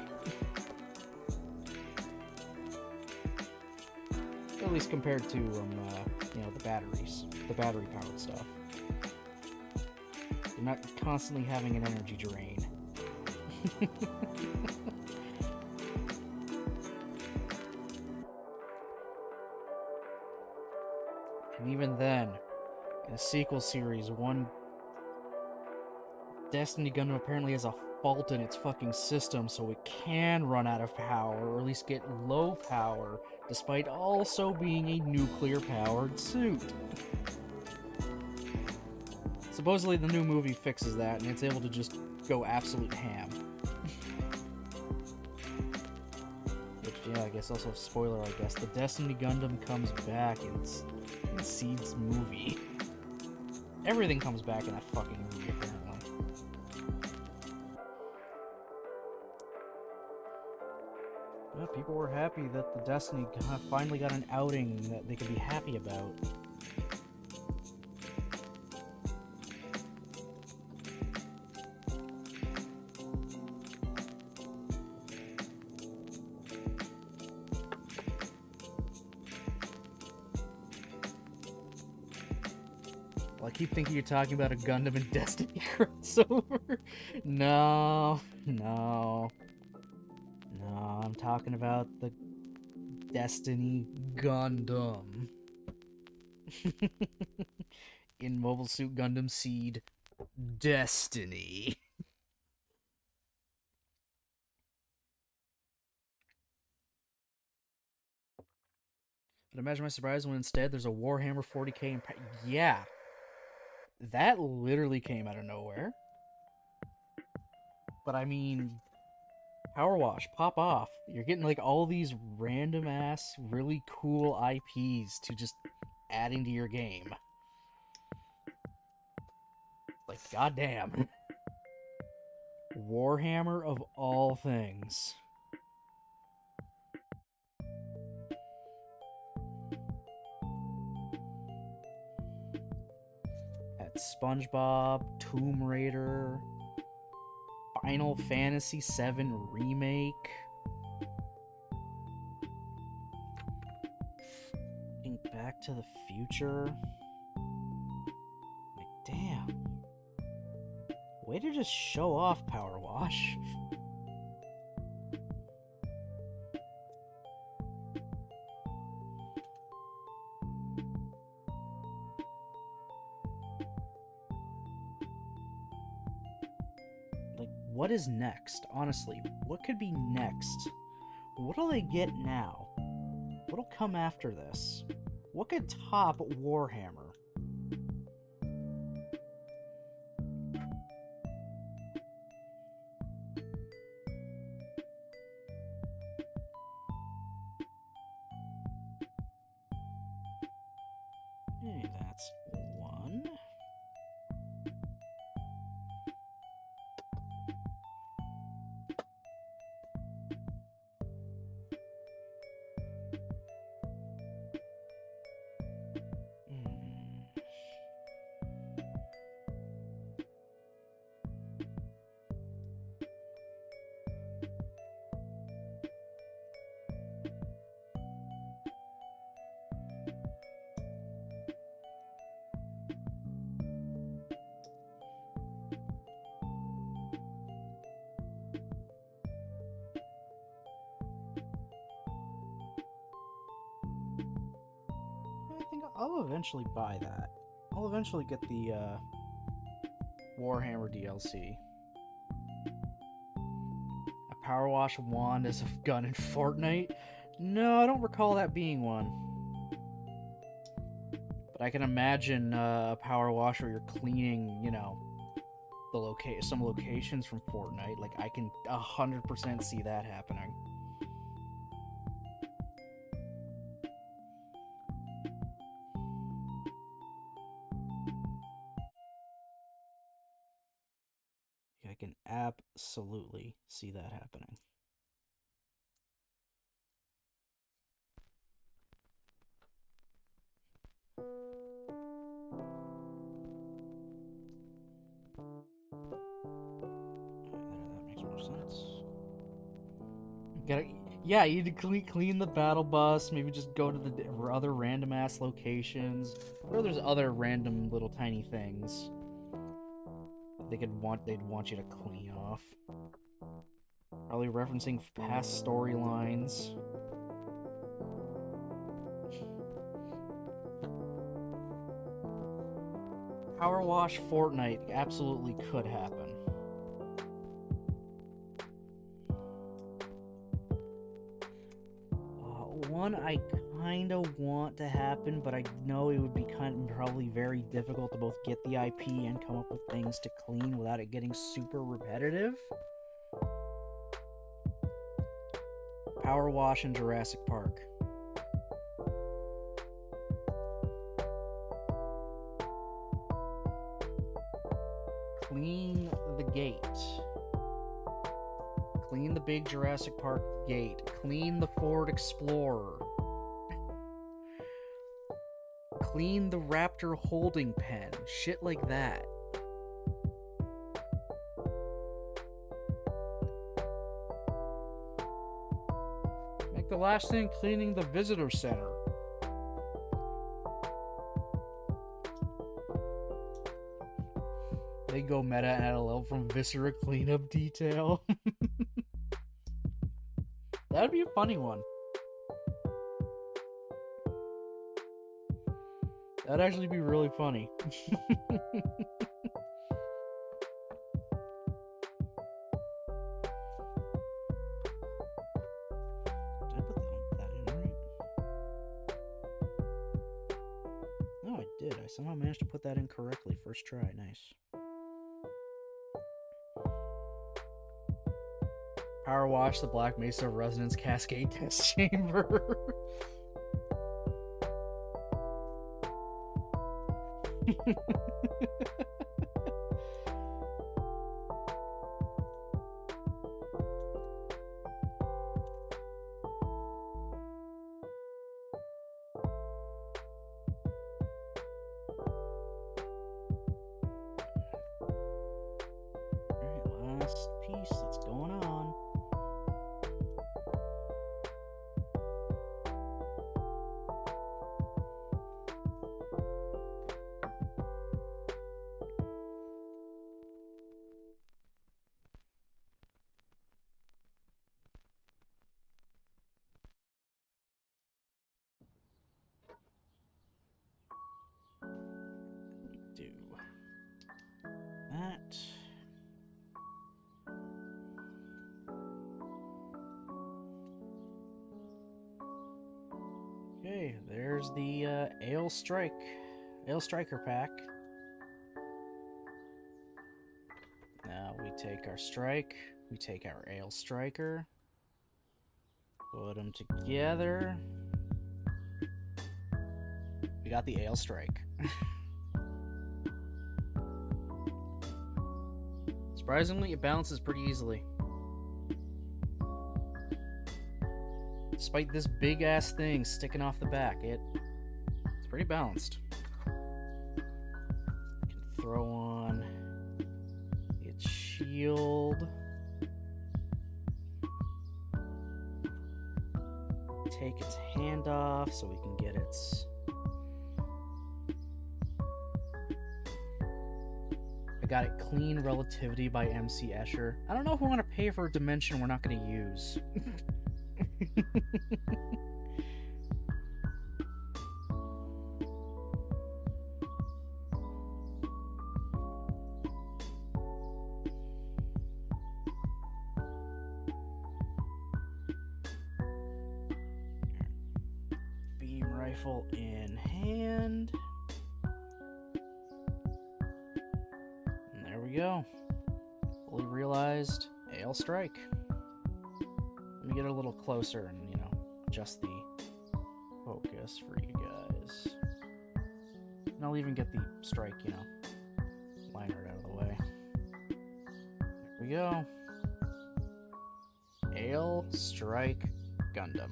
At least compared to, the batteries. The battery-powered stuff. You're not constantly having an energy drain. And even then, in a sequel series, one Destiny Gundam apparently has a fault in its fucking system, so it can run out of power, or at least get low power, despite also being a nuclear-powered suit. Supposedly the new movie fixes that, and it's able to just go absolute ham. Which, yeah, I guess also, spoiler, I guess, the Destiny Gundam comes back in Seed's movie. Everything comes back in that fucking movie, apparently. Well, people were happy that the Destiny finally got an outing that they could be happy about. Well, I keep thinking you're talking about a Gundam and Destiny crossover. No, I'm talking about the Destiny Gundam. in Mobile Suit Gundam Seed Destiny. But imagine my surprise when instead there's a Warhammer 40k. Yeah, that literally came out of nowhere. But I mean, Power Wash, pop off. You're getting like all these random ass, really cool IPs to just adding to your game. Like, goddamn. Warhammer of all things. At SpongeBob, Tomb Raider, Final Fantasy VII Remake. Back to the Future. Like, damn. Way to just show off, Power Wash. Like, what is next? Honestly, what could be next? What'll they get now? What'll come after this? What could top Warhammer? Okay, that's one. I think I'll eventually buy that. I'll eventually get the Warhammer DLC. A Power Wash wand as a gun in Fortnite? No, I don't recall that being one. But I can imagine a Power Wash where you're cleaning, you know, the some locations from Fortnite. Like, I can 100% see that happening. I can absolutely see that happening. That makes more sense. Yeah, you need to clean the battle bus. Maybe just go to the other random ass locations, or there's other random little tiny things they'd want you to clean off. Probably referencing past storylines. Power Wash Fortnite absolutely could happen. One I kind of want to happen, but I know it would be probably very difficult to both get the IP and come up with things to clean without it getting super repetitive. Power Wash in Jurassic Park. Clean the gate. Clean the big Jurassic Park gate. Clean the Ford Explorer. Clean the Raptor holding pen. Shit like that. Make the last thing cleaning the visitor center. They go meta and add a level from Viscera cleanup detail. That'd be a funny one. That'd actually be really funny. I somehow managed to put that in correctly first try. Nice. Power wash the Black Mesa Resonance Cascade Test Chamber. Last piece that's going on. Do that. Okay, there's the Ale Striker pack. Now we take our strike, we take our Ale Striker, put them together. We got the Ale Strike. Surprisingly, it balances pretty easily. Despite this big-ass thing sticking off the back, it's pretty balanced. I can throw on its shield. Take its hand off so we can get its... I got it Clean Relativity by MC Escher. I don't know if we want to pay for a dimension we're not going to use. Beam rifle in hand. And there we go. Fully realized Ale Strike. Let me get a little closer and, you know, adjust the focus for you guys. And I'll even get the strike, you know, liner out of the way. There we go. Ale Strike Gundam.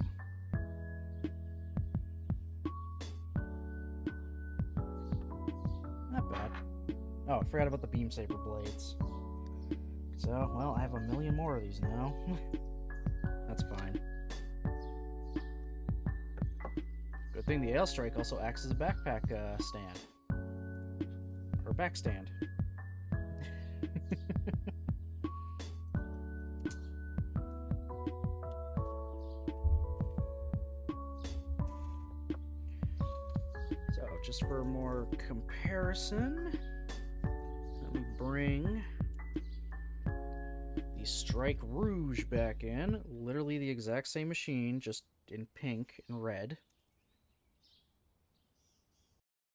Not bad. Oh, I forgot about the Beam Saber blades. So, well, I have a million more of these now. That's fine. Good thing the Ale Strike also acts as a backpack stand. Or back stand. So, just for more comparison, let me bring the Strike Rouge back in. Literally the exact same machine, just in pink and red.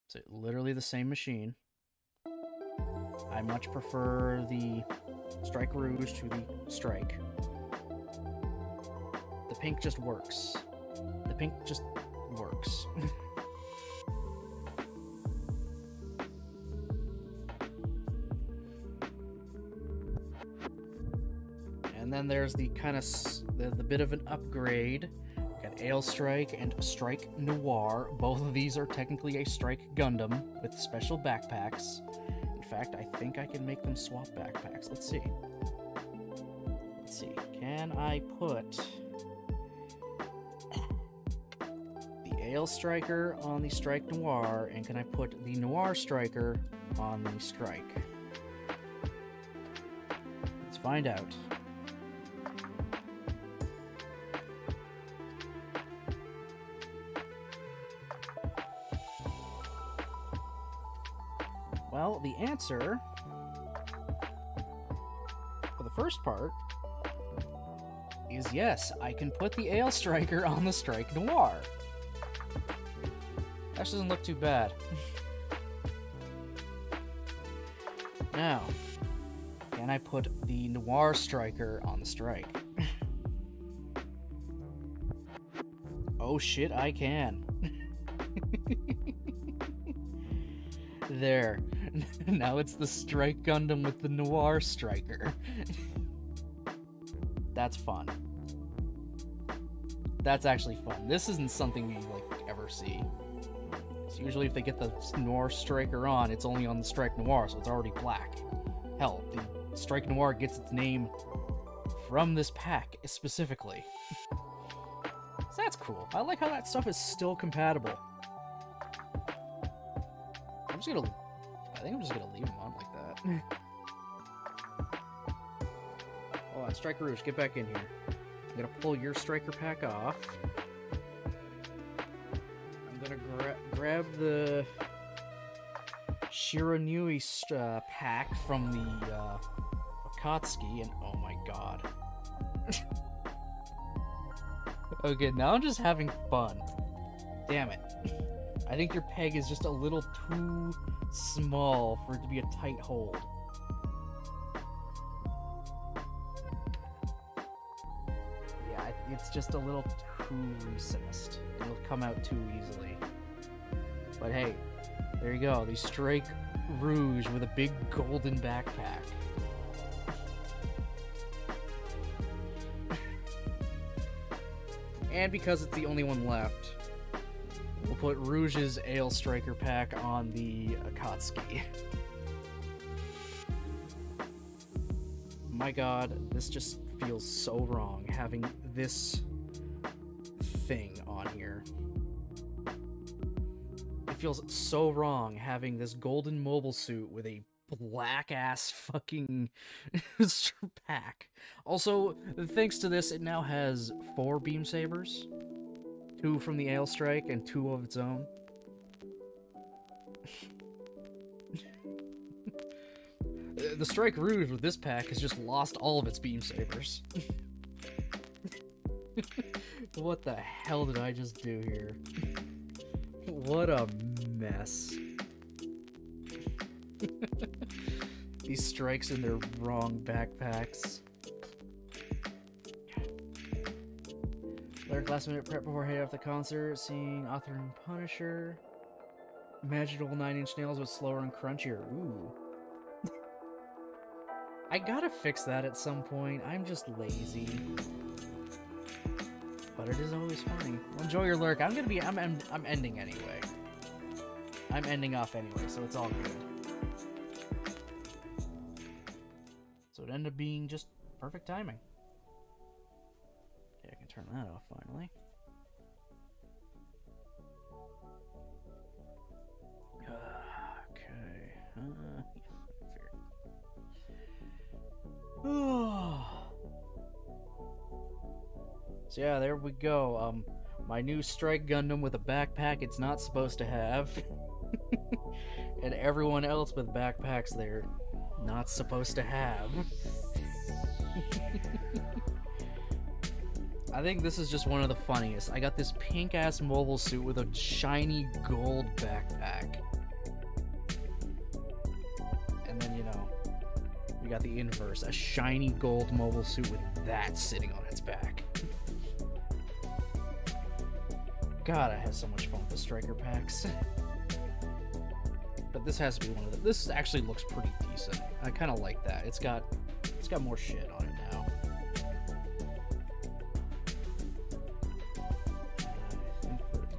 So literally the same machine. I much prefer the Strike Rouge to the Strike. The pink just works. The pink just works. And then there's the kind of the bit of an upgrade. Got Ale Strike and Strike Noir. Both of these are technically a Strike Gundam with special backpacks. In fact, I think I can make them swap backpacks. Let's see. Let's see. Can I put the Ale Striker on the Strike Noir, and can I put the Noir Striker on the Strike? Let's find out. Well, the answer for the first part is yes, I can put the Ale Striker on the Strike Noir. That doesn't look too bad. Now, can I put the Noir Striker on the Strike? Oh shit, I can. There. Now it's the Strike Gundam with the Noir Striker. That's fun. That's actually fun. This isn't something you, like, ever see. So usually if they get the Noir Striker on, it's only on the Strike Noir, so it's already black. Hell, the Strike Noir gets its name from this pack, specifically. So that's cool. I like how that stuff is still compatible. I think I'm just gonna leave them on like that. Hold on, Striker Rouge, get back in here. I'm gonna pull your Striker pack off. I'm gonna grab the Shiranui pack from the Akatsuki, and oh my god. Okay, now I'm just having fun. Damn it. I think your peg is just a little too small for it to be a tight hold. Yeah, it's just a little too recessed. It'll come out too easily. But hey, there you go. The Strike Rouge with a big golden backpack. And because it's the only one left, we'll put Rouge's Ale Striker pack on the Akatsuki. My god, this just feels so wrong, having this thing on here. It feels so wrong having this golden mobile suit with a black-ass fucking pack. Also, thanks to this, it now has 4 beam sabers. 2 from the Ale Strike and 2 of its own. The Strike Rouge with this pack has just lost all of its beam sabers. What the hell did I just do here? What a mess. These strikes in their wrong backpacks. Lyric last minute prep before heading off the concert, seeing Author and Punisher. Magical 9-inch nails was slower and crunchier. Ooh. I gotta fix that at some point. I'm just lazy. But it is always funny. Well, enjoy your lurk. I'm ending anyway. I'm ending off anyway, so it's all good. So it ended up being just perfect timing. Okay, I can turn that off finally. Okay. So yeah, there we go. My new Strike Gundam with a backpack it's not supposed to have. And everyone else with backpacks they're not supposed to have. I think this is just one of the funniest. I got this pink-ass mobile suit with a shiny gold backpack. And then, you know, we got the inverse. A shiny gold mobile suit with that sitting on its back. God, I have so much fun with the Striker packs. But this has to be one of the... This actually looks pretty decent. I kind of like that. It's got more shit on it now.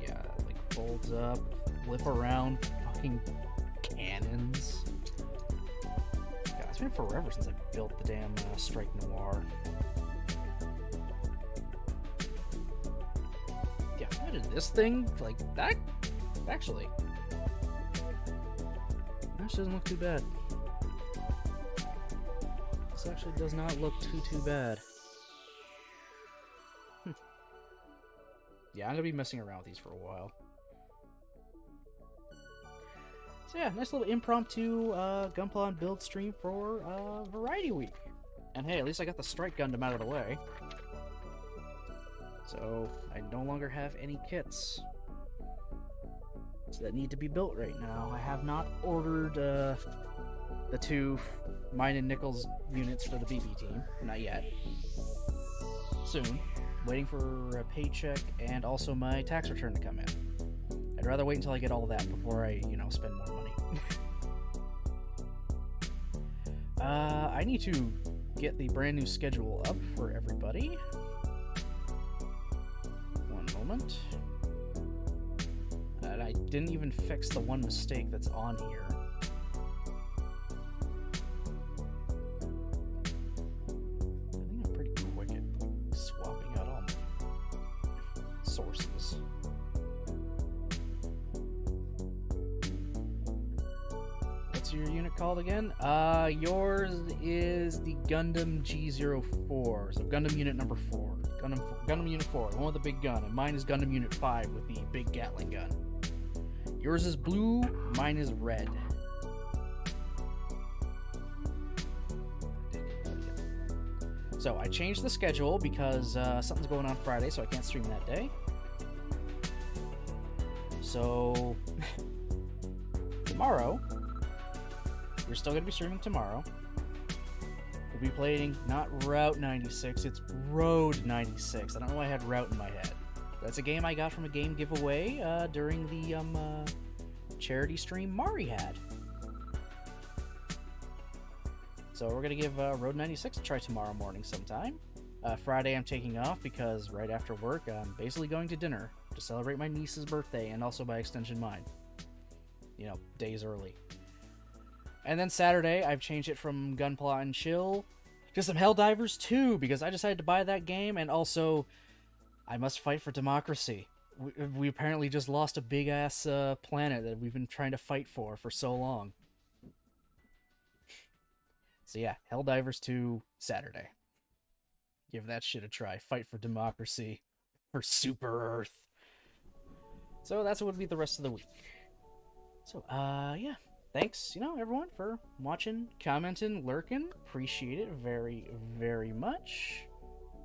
Yeah, like folds up, flip around, fucking cannons. God, it's been forever since I built the damn Strike Noir. Yeah, what is this thing? Like, that... Actually... That doesn't look too bad. This actually does not look too bad. Yeah, I'm gonna be messing around with these for a while. So yeah, nice little impromptu Gunpla and build stream for Variety Week. And hey, at least I got the Strike Gundam out of the way. So I no longer have any kits that need to be built right now. I have not ordered the two mine and Nichols units for the BB team. Not yet. Soon. Waiting for a paycheck and also my tax return to come in. I'd rather wait until I get all that before I, spend more money. I need to get the brand new schedule up for everybody. One moment. And I didn't even fix the one mistake that's on here. I think I'm pretty quick at swapping out all my sources. What's your unit called again? Yours is the Gundam G04, so Gundam Unit number 4. Gundam Unit 4, the one with the big gun, and mine is Gundam Unit 5 with the big Gatling gun. Yours is blue, mine is red. So I changed the schedule because something's going on Friday, so I can't stream that day. So tomorrow, we're still going to be streaming tomorrow. We'll be playing not Route 96, it's Road 96. I don't know why I had Route in my head. That's a game I got from a game giveaway during the charity stream Mari had. So we're going to give Road 96 a try tomorrow morning sometime. Friday I'm taking off because right after work I'm basically going to dinner to celebrate my niece's birthday and also by extension mine. Days early. And then Saturday, I've changed it from Gunpla and Chill to some Helldivers 2, because I decided to buy that game, and also, I must fight for democracy. We apparently just lost a big-ass planet that we've been trying to fight for so long. So yeah, Helldivers 2, Saturday. Give that shit a try. Fight for democracy. For Super Earth. So that's what would be the rest of the week. So, yeah. Thanks, everyone, for watching, commenting, lurking. Appreciate it very, very much.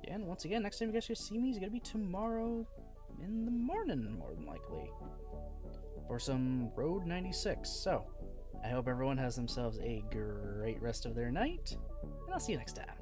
And once again, next time you guys get to see me is going to be tomorrow in the morning, more than likely, for some Road 96. So, I hope everyone has themselves a great rest of their night, and I'll see you next time.